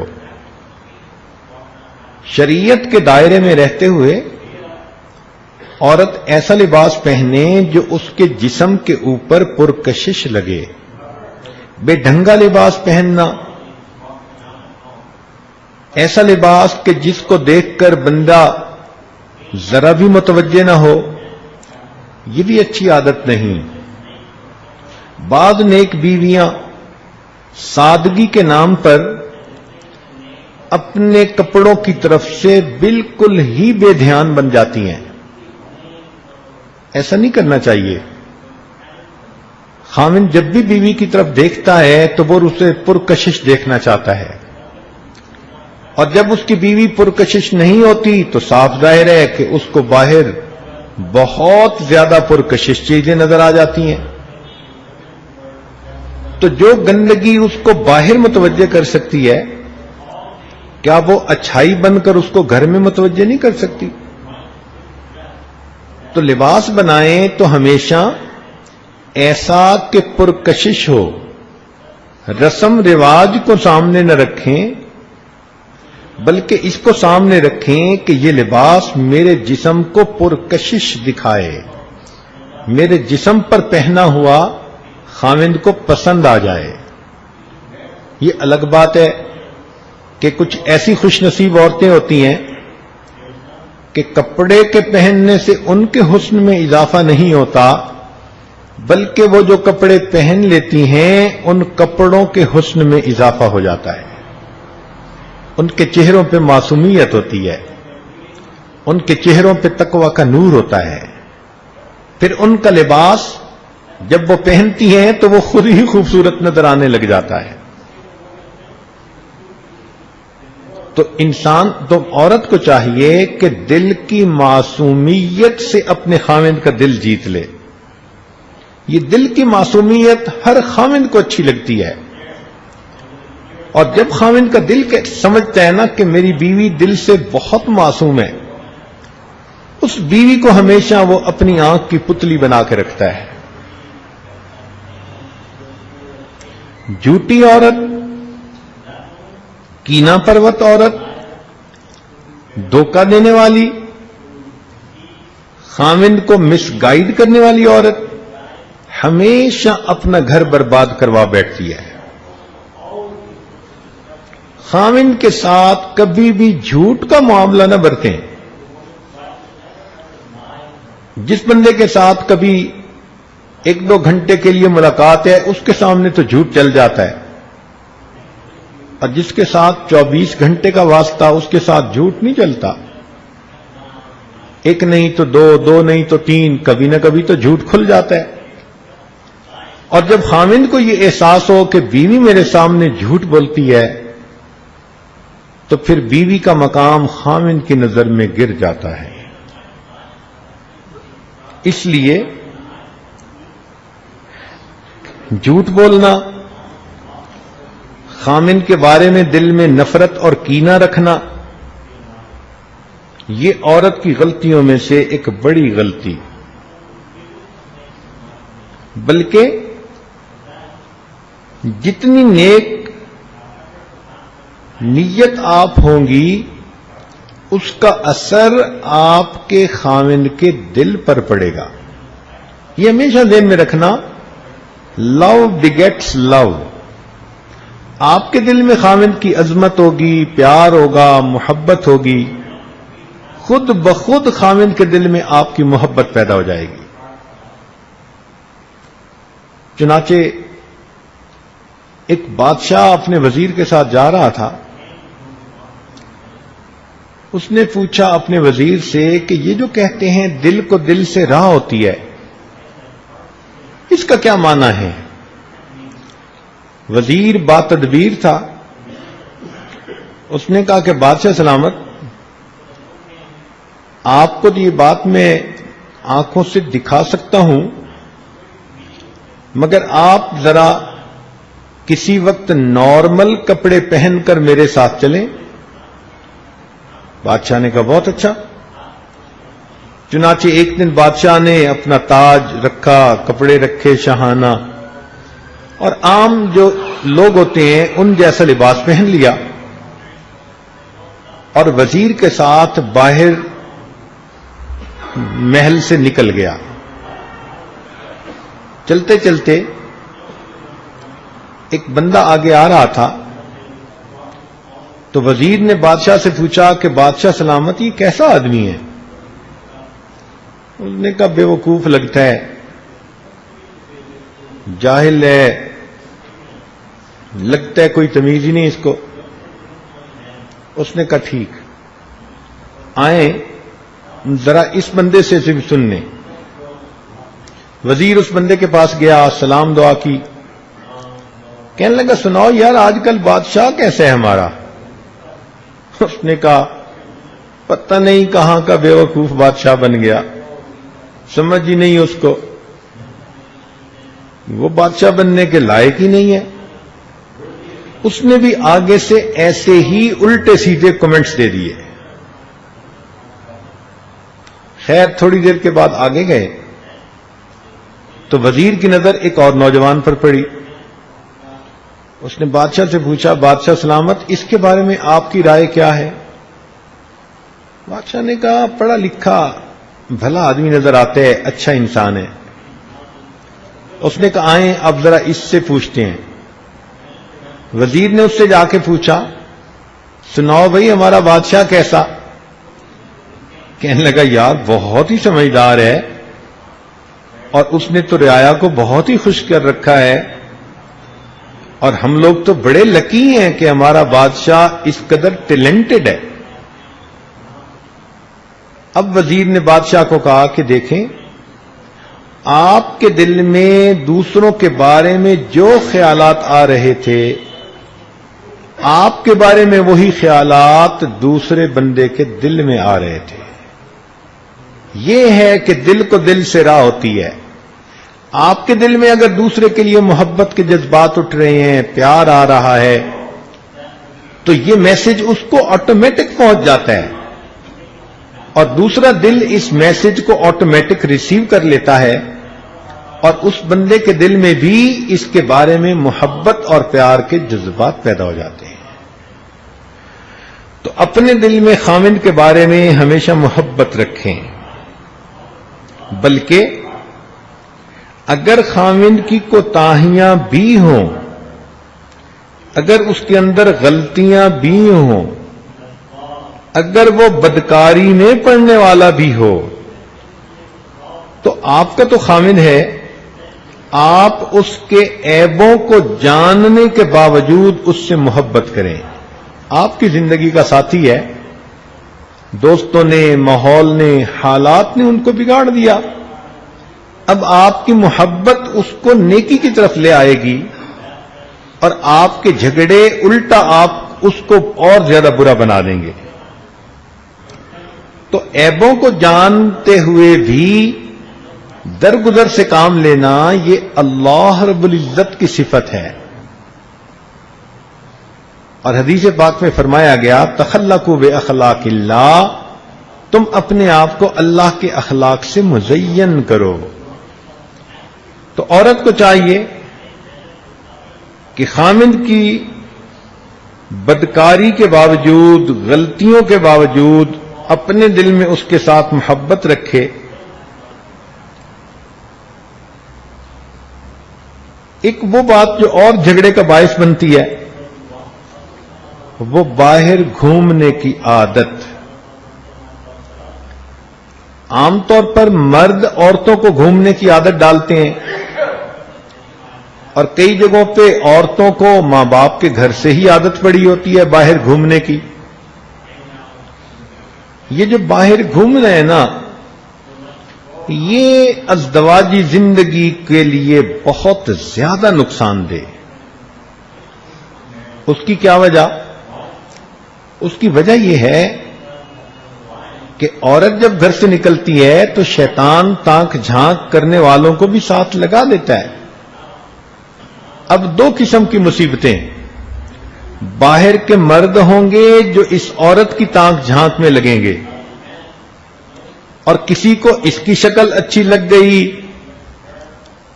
شریعت کے دائرے میں رہتے ہوئے عورت ایسا لباس پہنے جو اس کے جسم کے اوپر پرکشش لگے۔ بے ڈھنگا لباس پہننا، ایسا لباس کہ جس کو دیکھ کر بندہ ذرا بھی متوجہ نہ ہو، یہ بھی اچھی عادت نہیں۔ بعض نیک بیویاں سادگی کے نام پر اپنے کپڑوں کی طرف سے بالکل ہی بے دھیان بن جاتی ہیں۔ ایسا نہیں کرنا چاہیے۔ خاوند جب بھی بیوی کی طرف دیکھتا ہے تو وہ اسے پرکشش دیکھنا چاہتا ہے، اور جب اس کی بیوی پرکشش نہیں ہوتی تو صاف ظاہر ہے کہ اس کو باہر بہت زیادہ پرکشش چیزیں نظر آ جاتی ہیں۔ تو جو گندگی اس کو باہر متوجہ کر سکتی ہے، کیا وہ اچھائی بن کر اس کو گھر میں متوجہ نہیں کر سکتی؟ تو لباس بنائیں تو ہمیشہ ایسا کہ پرکشش ہو، رسم رواج کو سامنے نہ رکھیں، بلکہ اس کو سامنے رکھیں کہ یہ لباس میرے جسم کو پرکشش دکھائے، میرے جسم پر پہنا ہوا خاوند کو پسند آ جائے. یہ الگ بات ہے کہ کچھ ایسی خوش نصیب عورتیں ہوتی ہیں کہ کپڑے کے پہننے سے ان کے حسن میں اضافہ نہیں ہوتا، بلکہ وہ جو کپڑے پہن لیتی ہیں ان کپڑوں کے حسن میں اضافہ ہو جاتا ہے. ان کے چہروں پہ معصومیت ہوتی ہے، ان کے چہروں پہ تقویٰ کا نور ہوتا ہے. پھر ان کا لباس جب وہ پہنتی ہیں تو وہ خود ہی خوبصورت نظر آنے لگ جاتا ہے. تو عورت کو چاہیے کہ دل کی معصومیت سے اپنے خاوند کا دل جیت لے. یہ دل کی معصومیت ہر خاوند کو اچھی لگتی ہے، اور جب خاوند کا دل سمجھتا ہے نا کہ میری بیوی دل سے بہت معصوم ہے، اس بیوی کو ہمیشہ وہ اپنی آنکھ کی پتلی بنا کے رکھتا ہے. جھوٹی عورت، کینہ پرست عورت، دھوکہ دینے والی، خاوند کو مس گائیڈ کرنے والی عورت ہمیشہ اپنا گھر برباد کروا بیٹھتی ہے. خاوند کے ساتھ کبھی بھی جھوٹ کا معاملہ نہ برتیں. جس بندے کے ساتھ کبھی 1-2 گھنٹے کے لیے ملاقات ہے اس کے سامنے تو جھوٹ چل جاتا ہے، اور جس کے ساتھ 24 گھنٹے کا واسطہ اس کے ساتھ جھوٹ نہیں چلتا. 1 نہیں تو 2، 2 نہیں تو 3، کبھی نہ کبھی تو جھوٹ کھل جاتا ہے. اور جب خاوند کو یہ احساس ہو کہ بیوی میرے سامنے جھوٹ بولتی ہے تو پھر بیوی کا مقام خاوند کی نظر میں گر جاتا ہے. اس لیے جھوٹ بولنا، خاوند کے بارے میں دل میں نفرت اور کینہ رکھنا، یہ عورت کی غلطیوں میں سے ایک بڑی غلطی. بلکہ جتنی نیک نیت آپ ہوں گی اس کا اثر آپ کے خاوند کے دل پر پڑے گا. یہ ہمیشہ ذہن میں رکھنا، لو بگیٹس لو. آپ کے دل میں خاوند کی عظمت ہوگی، پیار ہوگا، محبت ہوگی، خود بخود خاوند کے دل میں آپ کی محبت پیدا ہو جائے گی. چنانچہ ایک بادشاہ اپنے وزیر کے ساتھ جا رہا تھا. اس نے پوچھا اپنے وزیر سے کہ یہ جو کہتے ہیں دل کو دل سے راہ ہوتی ہے، اس کا کیا معنی ہے؟ وزیر با تدبیر تھا. اس نے کہا کہ بادشاہ سلامت، آپ کو تو یہ بات میں آنکھوں سے دکھا سکتا ہوں، مگر آپ ذرا کسی وقت نارمل کپڑے پہن کر میرے ساتھ چلیں. بادشاہ نے کہا بہت اچھا. چنانچہ ایک دن بادشاہ نے اپنا تاج رکھا، کپڑے رکھے شاہانہ، اور عام جو لوگ ہوتے ہیں ان جیسا لباس پہن لیا، اور وزیر کے ساتھ باہر محل سے نکل گیا. چلتے چلتے ایک بندہ آگے آ رہا تھا، تو وزیر نے بادشاہ سے پوچھا کہ بادشاہ سلامت یہ کیسا آدمی ہے؟ اس نے کہا بے وقوف لگتا ہے، جاہل ہے، لگتا ہے کوئی تمیز ہی نہیں اس کو. اس نے کہا ٹھیک، آئیں ذرا اس بندے سے صرف سننے. وزیر اس بندے کے پاس گیا، سلام دعا کی، کہنے لگا سناؤ یار آج کل بادشاہ کیسا ہے ہمارا؟ اس نے کہا پتہ نہیں کہاں کا بے وقوف بادشاہ بن گیا، سمجھ ہی نہیں اس کو، وہ بادشاہ بننے کے لائق ہی نہیں ہے. اس نے بھی آگے سے ایسے ہی الٹے سیدھے کمنٹس دے دیے. خیر تھوڑی دیر کے بعد آگے گئے تو وزیر کی نظر ایک اور نوجوان پر پڑی. اس نے بادشاہ سے پوچھا بادشاہ سلامت اس کے بارے میں آپ کی رائے کیا ہے؟ بادشاہ نے کہا پڑھا لکھا بھلا آدمی نظر آتا ہے، اچھا انسان ہے. اس نے کہا آئیں اب ذرا اس سے پوچھتے ہیں. وزیر نے اس سے جا کے پوچھا سناؤ بھائی ہمارا بادشاہ کیسا؟ کہنے لگا یار بہت ہی سمجھدار ہے اور اس نے تو رعایا کو بہت ہی خوش کر رکھا ہے اور ہم لوگ تو بڑے لکی ہیں کہ ہمارا بادشاہ اس قدر ٹیلنٹڈ ہے. اب وزیر نے بادشاہ کو کہا کہ دیکھیں آپ کے دل میں دوسروں کے بارے میں جو خیالات آ رہے تھے آپ کے بارے میں وہی خیالات دوسرے بندے کے دل میں آ رہے تھے. یہ ہے کہ دل کو دل سے راہ ہوتی ہے. آپ کے دل میں اگر دوسرے کے لیے محبت کے جذبات اٹھ رہے ہیں، پیار آ رہا ہے، تو یہ میسج اس کو آٹومیٹک پہنچ جاتا ہے اور دوسرا دل اس میسج کو آٹومیٹک ریسیو کر لیتا ہے اور اس بندے کے دل میں بھی اس کے بارے میں محبت اور پیار کے جذبات پیدا ہو جاتے ہیں. تو اپنے دل میں خاوند کے بارے میں ہمیشہ محبت رکھیں، بلکہ اگر خاوند کی کوتاہیاں بھی ہوں، اگر اس کے اندر غلطیاں بھی ہوں، اگر وہ بدکاری میں پڑنے والا بھی ہو، تو آپ کا تو خاوند ہے، آپ اس کے عیبوں کو جاننے کے باوجود اس سے محبت کریں. آپ کی زندگی کا ساتھی ہے، دوستوں نے، ماحول نے، حالات نے ان کو بگاڑ دیا. اب آپ کی محبت اس کو نیکی کی طرف لے آئے گی اور آپ کے جھگڑے الٹا آپ اس کو اور زیادہ برا بنا دیں گے. تو عیبوں کو جانتے ہوئے بھی درگزر سے کام لینا یہ اللہ رب العزت کی صفت ہے. اور حدیث پاک میں فرمایا گیا تخلقوا باخلاق اللہ، تم اپنے آپ کو اللہ کے اخلاق سے مزین کرو. تو عورت کو چاہیے کہ خاوند کی بدکاری کے باوجود، غلطیوں کے باوجود اپنے دل میں اس کے ساتھ محبت رکھے. ایک وہ بات جو اور جھگڑے کا باعث بنتی ہے وہ باہر گھومنے کی عادت. عام طور پر مرد عورتوں کو گھومنے کی عادت ڈالتے ہیں اور کئی جگہوں پہ عورتوں کو ماں باپ کے گھر سے ہی عادت پڑی ہوتی ہے باہر گھومنے کی. یہ جو باہر گھومنا ہے نا، یہ ازدواجی زندگی کے لیے بہت زیادہ نقصان دہ. اس کی کیا وجہ؟ اس کی وجہ یہ ہے کہ عورت جب گھر سے نکلتی ہے تو شیطان تانک جھانک کرنے والوں کو بھی ساتھ لگا دیتا ہے. اب دو قسم کی مصیبتیں، باہر کے مرد ہوں گے جو اس عورت کی تانک جھانک میں لگیں گے اور کسی کو اس کی شکل اچھی لگ گئی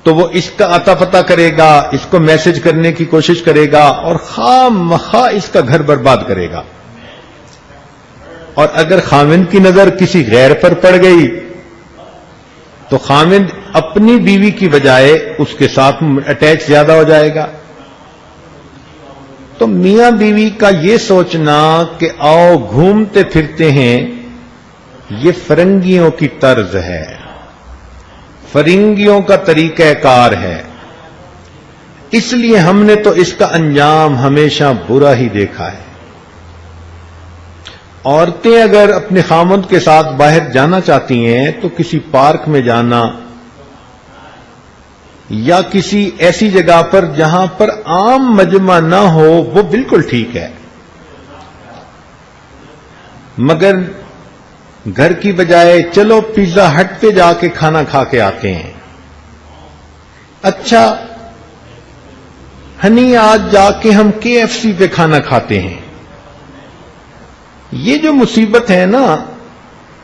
تو وہ اس کا عطا پتہ کرے گا، اس کو میسج کرنے کی کوشش کرے گا اور خواہ مخواہ اس کا گھر برباد کرے گا. اور اگر خاوند کی نظر کسی غیر پر پڑ گئی تو خاوند اپنی بیوی کی بجائے اس کے ساتھ اٹیچ زیادہ ہو جائے گا. تو میاں بیوی کا یہ سوچنا کہ آؤ گھومتے پھرتے ہیں، یہ فرنگیوں کی طرز ہے، فرنگیوں کا طریقہ کار ہے. اس لیے ہم نے تو اس کا انجام ہمیشہ برا ہی دیکھا ہے. عورتیں اگر اپنے خاوند کے ساتھ باہر جانا چاہتی ہیں تو کسی پارک میں جانا یا کسی ایسی جگہ پر جہاں پر عام مجمع نہ ہو وہ بالکل ٹھیک ہے، مگر گھر کی بجائے چلو پیزا ہٹ پہ جا کے کھانا کھا کے آتے ہیں. اچھا ہنی آج جا کے ہم KFC پہ کھانا کھاتے ہیں. یہ جو مصیبت ہے نا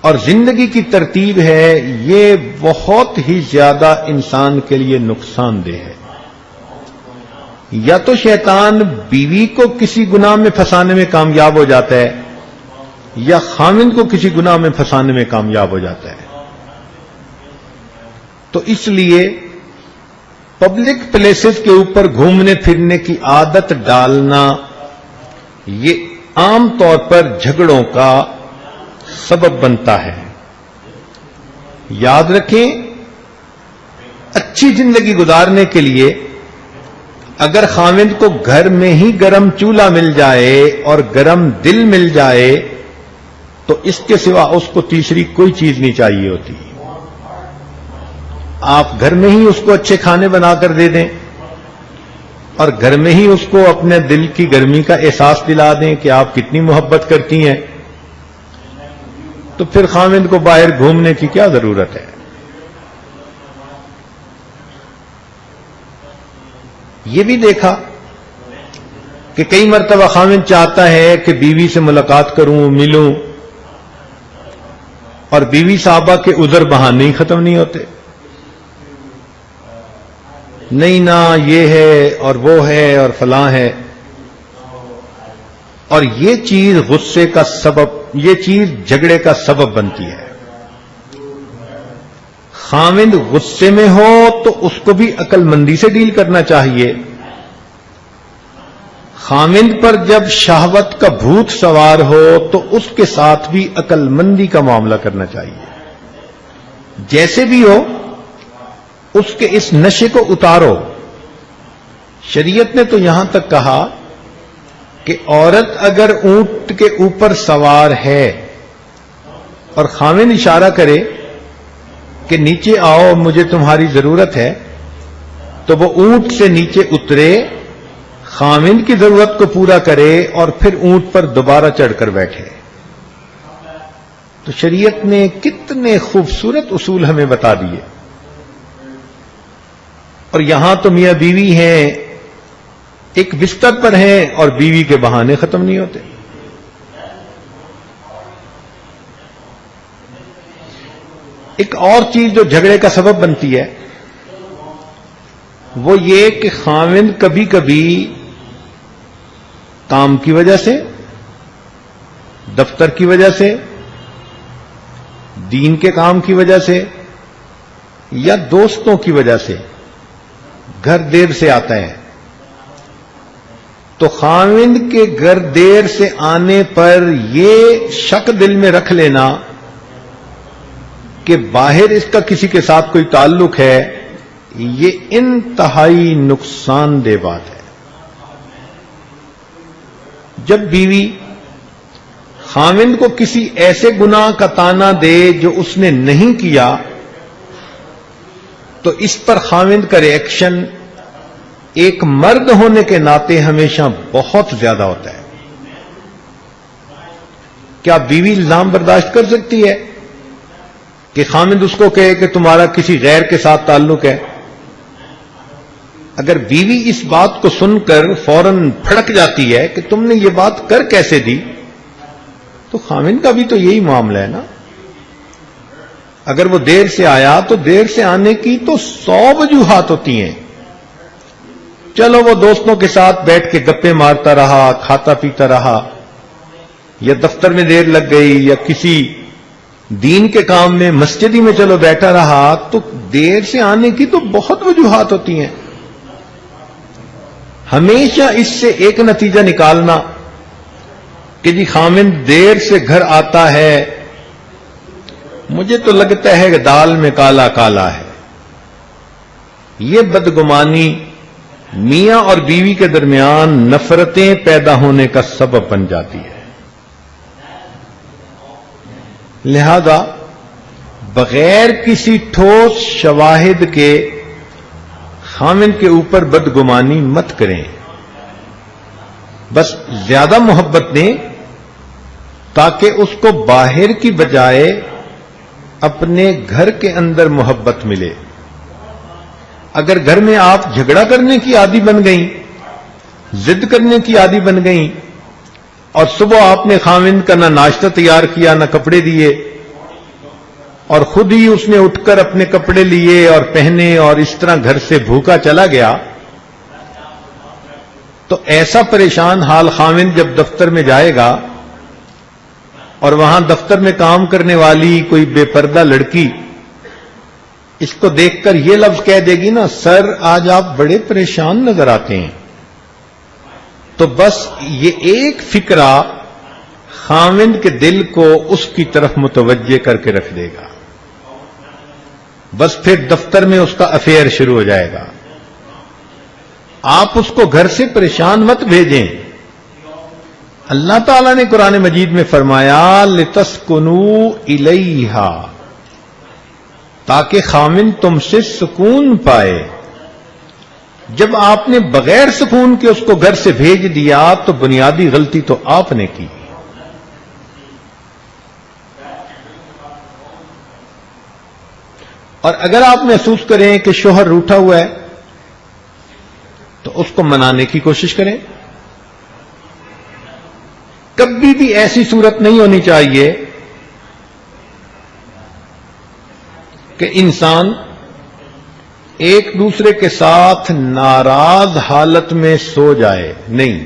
اور زندگی کی ترتیب ہے، یہ بہت ہی زیادہ انسان کے لیے نقصان دہ ہے. یا تو شیطان بیوی کو کسی گناہ میں پھنسانے میں کامیاب ہو جاتا ہے یا خاوند کو کسی گناہ میں پھنسانے میں کامیاب ہو جاتا ہے. تو اس لیے پبلک پلیسز کے اوپر گھومنے پھرنے کی عادت ڈالنا یہ عام طور پر جھگڑوں کا سبب بنتا ہے. یاد رکھیں، اچھی زندگی گزارنے کے لیے اگر خاوند کو گھر میں ہی گرم چولہا مل جائے اور گرم دل مل جائے تو اس کے سوا اس کو تیسری کوئی چیز نہیں چاہیے ہوتی. آپ گھر میں ہی اس کو اچھے کھانے بنا کر دے دیں اور گھر میں ہی اس کو اپنے دل کی گرمی کا احساس دلا دیں کہ آپ کتنی محبت کرتی ہیں، تو پھر خاوند کو باہر گھومنے کی کیا ضرورت ہے؟ یہ بھی دیکھا کہ کئی مرتبہ خاوند چاہتا ہے کہ بیوی سے ملاقات کروں، ملوں، اور بیوی صاحبہ کے عذر بہانے ہی ختم نہیں ہوتے. نہیں نا، یہ ہے اور وہ ہے اور فلاں ہے. اور یہ چیز غصے کا سبب، یہ چیز جھگڑے کا سبب بنتی ہے. خاوند غصے میں ہو تو اس کو بھی عقل مندی سے ڈیل کرنا چاہیے. خاوند پر جب شہوت کا بھوت سوار ہو تو اس کے ساتھ بھی عقل مندی کا معاملہ کرنا چاہیے. جیسے بھی ہو اس کے اس نشے کو اتارو. شریعت نے تو یہاں تک کہا کہ عورت اگر اونٹ کے اوپر سوار ہے اور خاوند اشارہ کرے کہ نیچے آؤ مجھے تمہاری ضرورت ہے، تو وہ اونٹ سے نیچے اترے، خاوند کی ضرورت کو پورا کرے اور پھر اونٹ پر دوبارہ چڑھ کر بیٹھے. تو شریعت نے کتنے خوبصورت اصول ہمیں بتا دیے. اور یہاں تو میاں بیوی ہیں، ایک بستر پر ہیں اور بیوی کے بہانے ختم نہیں ہوتے. ایک اور چیز جو جھگڑے کا سبب بنتی ہے وہ یہ کہ خاوند کبھی کبھی کام کی وجہ سے، دفتر کی وجہ سے، دین کے کام کی وجہ سے یا دوستوں کی وجہ سے گھر دیر سے آتا ہے. تو خاوند کے گھر دیر سے آنے پر یہ شک دل میں رکھ لینا کہ باہر اس کا کسی کے ساتھ کوئی تعلق ہے، یہ انتہائی نقصان دہ بات ہے. جب بیوی خاوند کو کسی ایسے گناہ کا طعنہ دے جو اس نے نہیں کیا تو اس پر خاوند کا ری ایکشن ایک مرد ہونے کے ناطے ہمیشہ بہت زیادہ ہوتا ہے. کیا بیوی الزام برداشت کر سکتی ہے کہ خاوند اس کو کہے کہ تمہارا کسی غیر کے ساتھ تعلق ہے؟ اگر بیوی اس بات کو سن کر فوراً پھڑک جاتی ہے کہ تم نے یہ بات کر کیسے دی، تو خاوند کا بھی تو یہی معاملہ ہے نا. اگر وہ دیر سے آیا تو دیر سے آنے کی تو 100 وجوہات ہوتی ہیں. چلو وہ دوستوں کے ساتھ بیٹھ کے گپے مارتا رہا، کھاتا پیتا رہا، یا دفتر میں دیر لگ گئی، یا کسی دین کے کام میں مسجد ہی میں چلو بیٹھا رہا، تو دیر سے آنے کی تو بہت وجوہات ہوتی ہیں. ہمیشہ اس سے ایک نتیجہ نکالنا کہ جی خاوند دیر سے گھر آتا ہے، مجھے تو لگتا ہے کہ دال میں کالا کالا ہے، یہ بدگمانی میاں اور بیوی کے درمیان نفرتیں پیدا ہونے کا سبب بن جاتی ہے. لہذا بغیر کسی ٹھوس شواہد کے خاوند کے اوپر بدگمانی مت کریں. بس زیادہ محبت دیں تاکہ اس کو باہر کی بجائے اپنے گھر کے اندر محبت ملے. اگر گھر میں آپ جھگڑا کرنے کی عادی بن گئیں، ضد کرنے کی عادی بن گئیں، اور صبح آپ نے خاوند کا نہ ناشتہ تیار کیا نہ کپڑے دیے، اور خود ہی اس نے اٹھ کر اپنے کپڑے لیے اور پہنے اور اس طرح گھر سے بھوکا چلا گیا، تو ایسا پریشان حال خاوند جب دفتر میں جائے گا اور وہاں دفتر میں کام کرنے والی کوئی بے پردہ لڑکی اس کو دیکھ کر یہ لفظ کہہ دے گی نا، سر آج آپ بڑے پریشان نظر آتے ہیں، تو بس یہ ایک فکرہ خاوند کے دل کو اس کی طرف متوجہ کر کے رکھ دے گا. بس پھر دفتر میں اس کا افیئر شروع ہو جائے گا. آپ اس کو گھر سے پریشان مت بھیجیں. اللہ تعالیٰ نے قرآن مجید میں فرمایا لِتَسْكُنُوا إِلَيْهَا، تاکہ خاوند تم سے سکون پائے. جب آپ نے بغیر سکون کے اس کو گھر سے بھیج دیا تو بنیادی غلطی تو آپ نے کی. اور اگر آپ محسوس کریں کہ شوہر روٹھا ہوا ہے تو اس کو منانے کی کوشش کریں. کبھی بھی ایسی صورت نہیں ہونی چاہیے کہ انسان ایک دوسرے کے ساتھ ناراض حالت میں سو جائے. نہیں،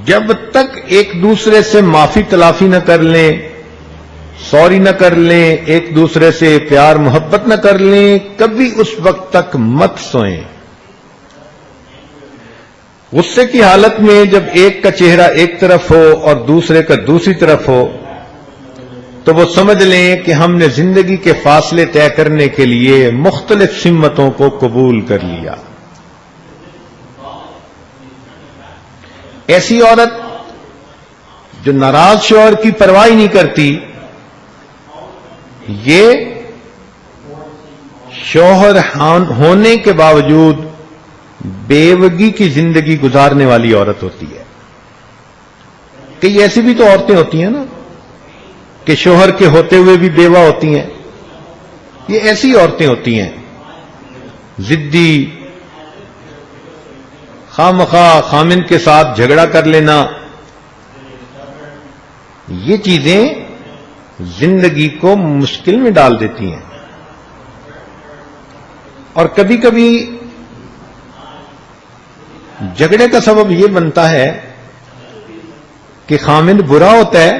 جب تک ایک دوسرے سے معافی تلافی نہ کر لیں، سوری نہ کر لیں، ایک دوسرے سے پیار محبت نہ کر لیں، کبھی اس وقت تک مت سوئیں. غصے کی حالت میں جب ایک کا چہرہ ایک طرف ہو اور دوسرے کا دوسری طرف ہو تو وہ سمجھ لیں کہ ہم نے زندگی کے فاصلے طے کرنے کے لیے مختلف سمتوں کو قبول کر لیا. ایسی عورت جو ناراض شوہر کی پرواہ نہیں کرتی، یہ شوہر ہونے کے باوجود بیوگی کی زندگی گزارنے والی عورت ہوتی ہے. کئی ایسی بھی تو عورتیں ہوتی ہیں نا کہ شوہر کے ہوتے ہوئے بھی بیوہ ہوتی ہیں. یہ ایسی عورتیں ہوتی ہیں ضدی، خواہ خامند کے ساتھ جھگڑا کر لینا. یہ چیزیں زندگی کو مشکل میں ڈال دیتی ہیں. اور کبھی کبھی جھگڑے کا سبب یہ بنتا ہے کہ خامند برا ہوتا ہے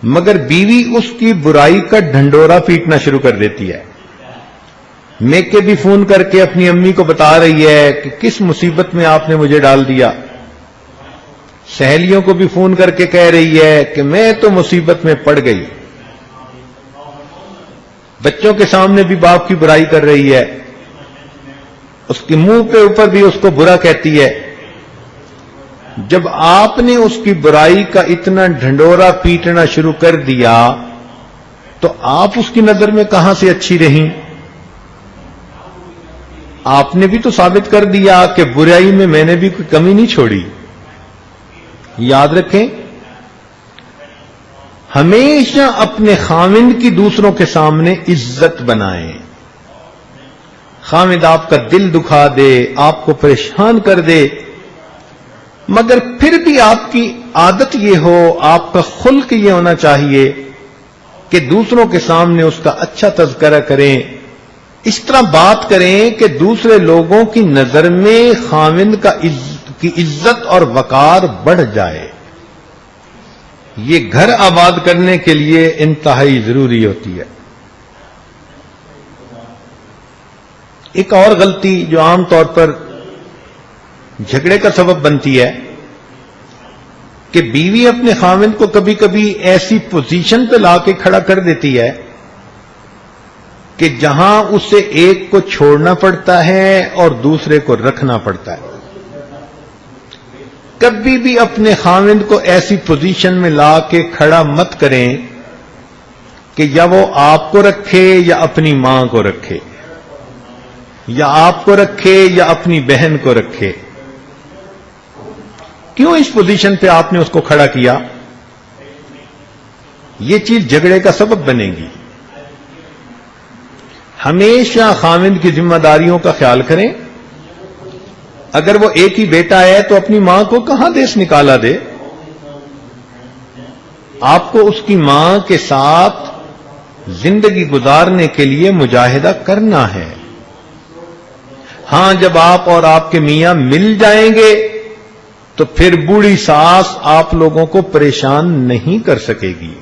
مگر بیوی اس کی برائی کا ڈھنڈورا پیٹنا شروع کر دیتی ہے. میکے بھی فون کر کے اپنی امی کو بتا رہی ہے کہ کس مصیبت میں آپ نے مجھے ڈال دیا. سہیلیوں کو بھی فون کر کے کہہ رہی ہے کہ میں تو مصیبت میں پڑ گئی. بچوں کے سامنے بھی باپ کی برائی کر رہی ہے، اس کے منہ پہ اوپر بھی اس کو برا کہتی ہے. جب آپ نے اس کی برائی کا اتنا ڈھنڈورا پیٹنا شروع کر دیا تو آپ اس کی نظر میں کہاں سے اچھی رہیں؟ آپ نے بھی تو ثابت کر دیا کہ برائی میں میں نے بھی کوئی کمی نہیں چھوڑی. یاد رکھیں، ہمیشہ اپنے خاوند کی دوسروں کے سامنے عزت بنائیں. خاوند آپ کا دل دکھا دے، آپ کو پریشان کر دے، مگر پھر بھی آپ کی عادت یہ ہو، آپ کا خلق یہ ہونا چاہیے کہ دوسروں کے سامنے اس کا اچھا تذکرہ کریں، اس طرح بات کریں کہ دوسرے لوگوں کی نظر میں خاوند کی عزت اور وقار بڑھ جائے. یہ گھر آباد کرنے کے لیے انتہائی ضروری ہوتی ہے. ایک اور غلطی جو عام طور پر جھگڑے کا سبب بنتی ہے کہ بیوی اپنے خاوند کو کبھی کبھی ایسی پوزیشن پہ لا کے کھڑا کر دیتی ہے کہ جہاں اسے ایک کو چھوڑنا پڑتا ہے اور دوسرے کو رکھنا پڑتا ہے. کبھی بھی اپنے خاوند کو ایسی پوزیشن میں لا کے کھڑا مت کریں کہ یا وہ آپ کو رکھے یا اپنی ماں کو رکھے، یا آپ کو رکھے یا اپنی بہن کو رکھے. کیوں اس پوزیشن پہ آپ نے اس کو کھڑا کیا؟ یہ چیز جھگڑے کا سبب بنے گی. ہمیشہ خاوند کی ذمہ داریوں کا خیال کریں. اگر وہ ایک ہی بیٹا ہے تو اپنی ماں کو کہاں دیس نکالا دے. آپ کو اس کی ماں کے ساتھ زندگی گزارنے کے لیے مجاہدہ کرنا ہے. ہاں، جب آپ اور آپ کے میاں مل جائیں گے تو پھر بوڑھی ساس آپ لوگوں کو پریشان نہیں کر سکے گی.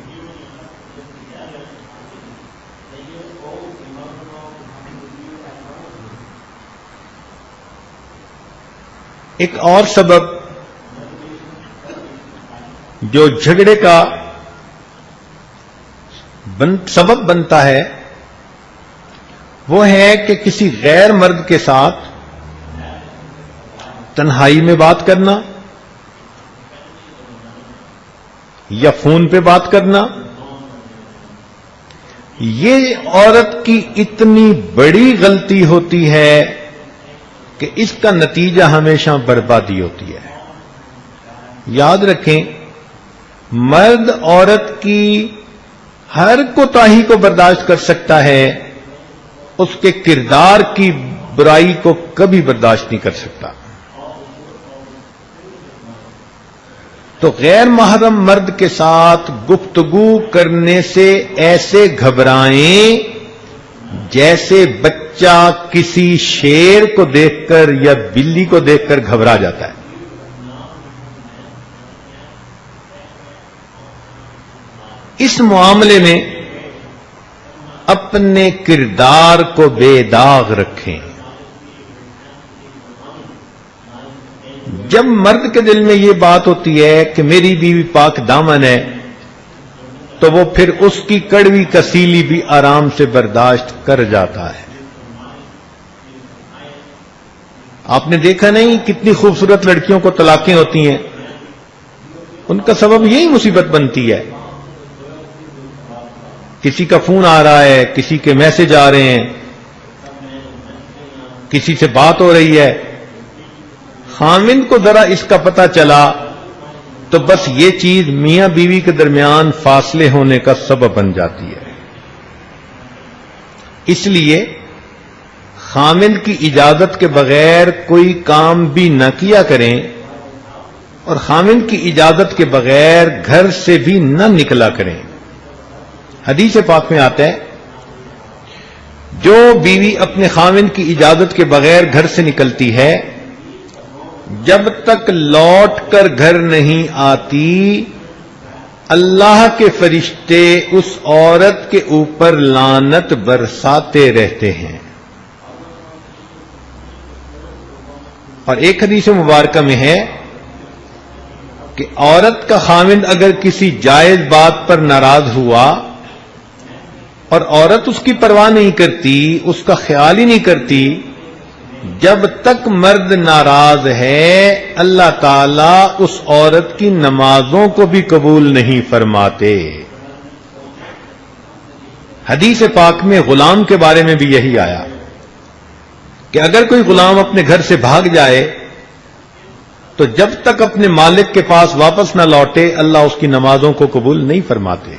ایک اور سبب جو جھگڑے کا سبب بنتا ہے وہ ہے کہ کسی غیر مرد کے ساتھ تنہائی میں بات کرنا یا فون پہ بات کرنا. یہ عورت کی اتنی بڑی غلطی ہوتی ہے کہ اس کا نتیجہ ہمیشہ بربادی ہوتی ہے. یاد رکھیں، مرد عورت کی ہر کوتاہی کو برداشت کر سکتا ہے، اس کے کردار کی برائی کو کبھی برداشت نہیں کر سکتا. تو غیر محرم مرد کے ساتھ گفتگو کرنے سے ایسے گھبرائیں جیسے بچہ کسی شیر کو دیکھ کر یا بلی کو دیکھ کر گھبرا جاتا ہے. اس معاملے میں اپنے کردار کو بے داغ رکھیں. جب مرد کے دل میں یہ بات ہوتی ہے کہ میری بیوی پاک دامن ہے تو وہ پھر اس کی کڑوی کسیلی بھی آرام سے برداشت کر جاتا ہے. آپ نے دیکھا نہیں کتنی خوبصورت لڑکیوں کو طلاقیں ہوتی ہیں، ان کا سبب یہی مصیبت بنتی ہے. کسی کا فون آ رہا ہے، کسی کے میسج آ رہے ہیں، کسی سے بات ہو رہی ہے، خاوند کو ذرا اس کا پتہ چلا تو بس یہ چیز میاں بیوی کے درمیان فاصلے ہونے کا سبب بن جاتی ہے. اس لیے خاوند کی اجازت کے بغیر کوئی کام بھی نہ کیا کریں اور خاوند کی اجازت کے بغیر گھر سے بھی نہ نکلا کریں. حدیث پاک میں آتا ہے جو بیوی اپنے خاوند کی اجازت کے بغیر گھر سے نکلتی ہے جب تک لوٹ کر گھر نہیں آتی اللہ کے فرشتے اس عورت کے اوپر لعنت برساتے رہتے ہیں. اور ایک حدیث مبارکہ میں ہے کہ عورت کا خاوند اگر کسی جائز بات پر ناراض ہوا اور عورت اس کی پرواہ نہیں کرتی، اس کا خیال ہی نہیں کرتی، جب تک مرد ناراض ہے اللہ تعالیٰ اس عورت کی نمازوں کو بھی قبول نہیں فرماتے. حدیث پاک میں غلام کے بارے میں بھی یہی آیا کہ اگر کوئی غلام اپنے گھر سے بھاگ جائے تو جب تک اپنے مالک کے پاس واپس نہ لوٹے اللہ اس کی نمازوں کو قبول نہیں فرماتے.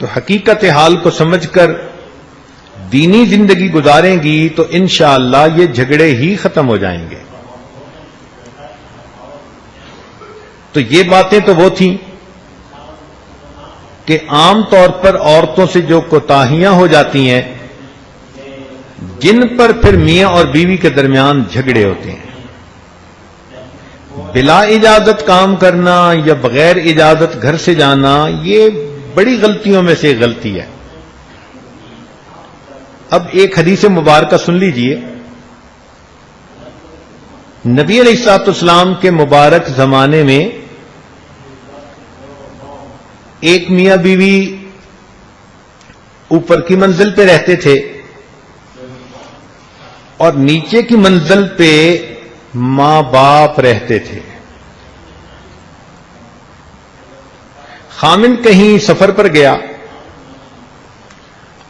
تو حقیقت حال کو سمجھ کر دینی زندگی گزاریں گی تو انشاءاللہ یہ جھگڑے ہی ختم ہو جائیں گے. تو یہ باتیں تو وہ تھیں کہ عام طور پر عورتوں سے جو کوتاہیاں ہو جاتی ہیں جن پر پھر میاں اور بیوی کے درمیان جھگڑے ہوتے ہیں. بلا اجازت کام کرنا یا بغیر اجازت گھر سے جانا یہ بڑی غلطیوں میں سے غلطی ہے. اب ایک حدیث مبارکہ سن لیجئے. نبی علیہ الصلوۃ والسلام کے مبارک زمانے میں ایک میاں بیوی اوپر کی منزل پہ رہتے تھے اور نیچے کی منزل پہ ماں باپ رہتے تھے. خاوند کہیں سفر پر گیا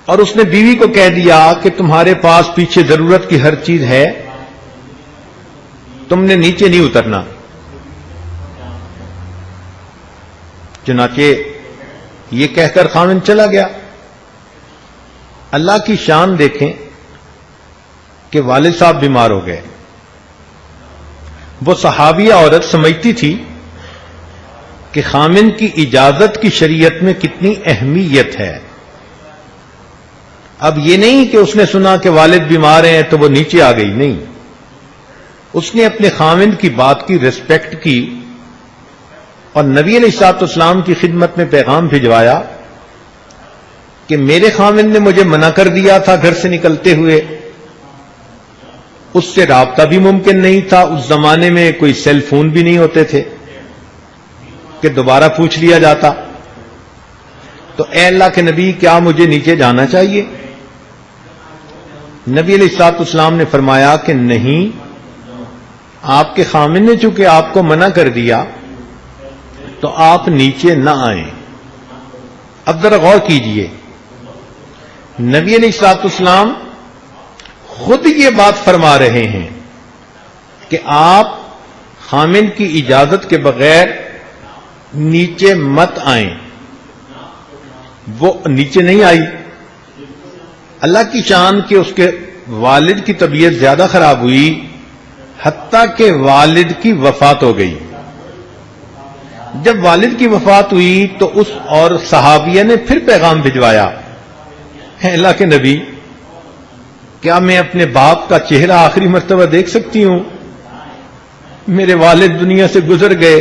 اور اس نے بیوی کو کہہ دیا کہ تمہارے پاس پیچھے ضرورت کی ہر چیز ہے، تم نے نیچے نہیں اترنا. چنانچہ یہ کہہ کر خاوند چلا گیا. اللہ کی شان دیکھیں کہ والد صاحب بیمار ہو گئے. وہ صحابیہ عورت سمجھتی تھی کہ خاوند کی اجازت کی شریعت میں کتنی اہمیت ہے. اب یہ نہیں کہ اس نے سنا کہ والد بیمار ہیں تو وہ نیچے آ گئی، نہیں، اس نے اپنے خاوند کی بات کی ریسپیکٹ کی اور نبی علیہ الصلوۃ والسلام کی خدمت میں پیغام بھجوایا کہ میرے خاوند نے مجھے منع کر دیا تھا گھر سے نکلتے ہوئے، اس سے رابطہ بھی ممکن نہیں تھا. اس زمانے میں کوئی سیل فون بھی نہیں ہوتے تھے کہ دوبارہ پوچھ لیا جاتا. تو اے اللہ کے نبی کیا مجھے نیچے جانا چاہیے؟ نبی علیہ الصلوۃ والسلام نے فرمایا کہ نہیں، آپ کے خامن نے چونکہ آپ کو منع کر دیا تو آپ نیچے نہ آئیں. اب ذرا غور کیجئے، نبی علیہ الصلوۃ والسلام خود یہ بات فرما رہے ہیں کہ آپ خامن کی اجازت کے بغیر نیچے مت آئیں. وہ نیچے نہیں آئی. اللہ کی شان کہ اس کے والد کی طبیعت زیادہ خراب ہوئی، حتیٰ کہ والد کی وفات ہو گئی. جب والد کی وفات ہوئی تو اس اور صحابیہ نے پھر پیغام بھجوایا، اے اللہ کے نبی کیا میں اپنے باپ کا چہرہ آخری مرتبہ دیکھ سکتی ہوں؟ میرے والد دنیا سے گزر گئے،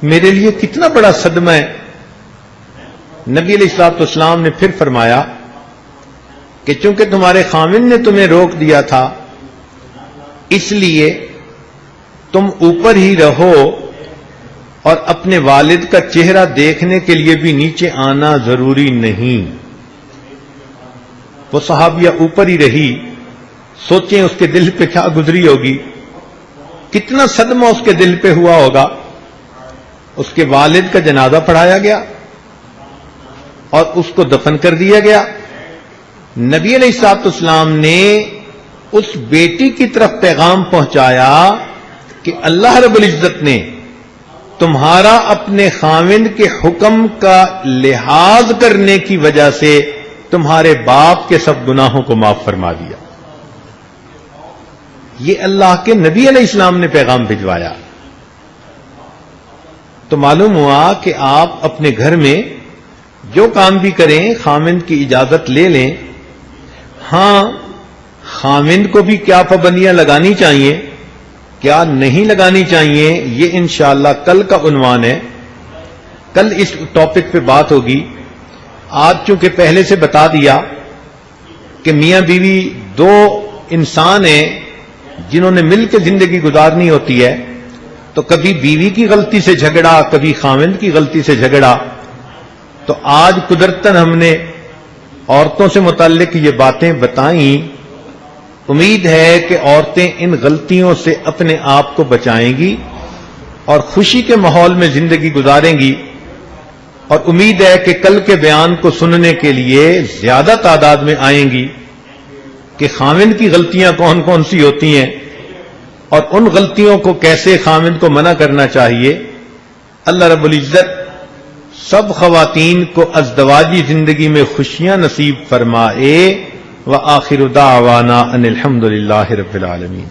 میرے لیے کتنا بڑا صدمہ ہے. نبی علیہ الصلوۃ والسلام نے پھر فرمایا کہ چونکہ تمہارے خامن نے تمہیں روک دیا تھا اس لیے تم اوپر ہی رہو، اور اپنے والد کا چہرہ دیکھنے کے لیے بھی نیچے آنا ضروری نہیں. وہ صحابیہ اوپر ہی رہی. سوچیں اس کے دل پہ کیا گزری ہوگی، کتنا صدمہ اس کے دل پہ ہوا ہوگا. اس کے والد کا جنازہ پڑھایا گیا اور اس کو دفن کر دیا گیا. نبی علیہ الصلوۃ والسلام نے اس بیٹی کی طرف پیغام پہنچایا کہ اللہ رب العزت نے تمہارا اپنے خاوند کے حکم کا لحاظ کرنے کی وجہ سے تمہارے باپ کے سب گناہوں کو معاف فرما دیا. یہ اللہ کے نبی علیہ السلام نے پیغام بھجوایا. تو معلوم ہوا کہ آپ اپنے گھر میں جو کام بھی کریں خاوند کی اجازت لے لیں. ہاں، خاوند کو بھی کیا پابندیاں لگانی چاہیے، کیا نہیں لگانی چاہیے، یہ انشاءاللہ کل کا عنوان ہے. کل اس ٹاپک پہ بات ہوگی. آج چونکہ پہلے سے بتا دیا کہ میاں بیوی دو انسان ہیں جنہوں نے مل کے زندگی گزارنی ہوتی ہے، تو کبھی بیوی کی غلطی سے جھگڑا، کبھی خاوند کی غلطی سے جھگڑا. تو آج قدرتاً ہم نے عورتوں سے متعلق یہ باتیں بتائیں. امید ہے کہ عورتیں ان غلطیوں سے اپنے آپ کو بچائیں گی اور خوشی کے ماحول میں زندگی گزاریں گی. اور امید ہے کہ کل کے بیان کو سننے کے لیے زیادہ تعداد میں آئیں گی کہ خاوند کی غلطیاں کون کون سی ہوتی ہیں اور ان غلطیوں کو کیسے خاوند کو منع کرنا چاہیے. اللہ رب العزت سب خواتین کو ازدواجی زندگی میں خوشیاں نصیب فرمائے. وآخر دعوانا ان الحمد للہ رب العالمین.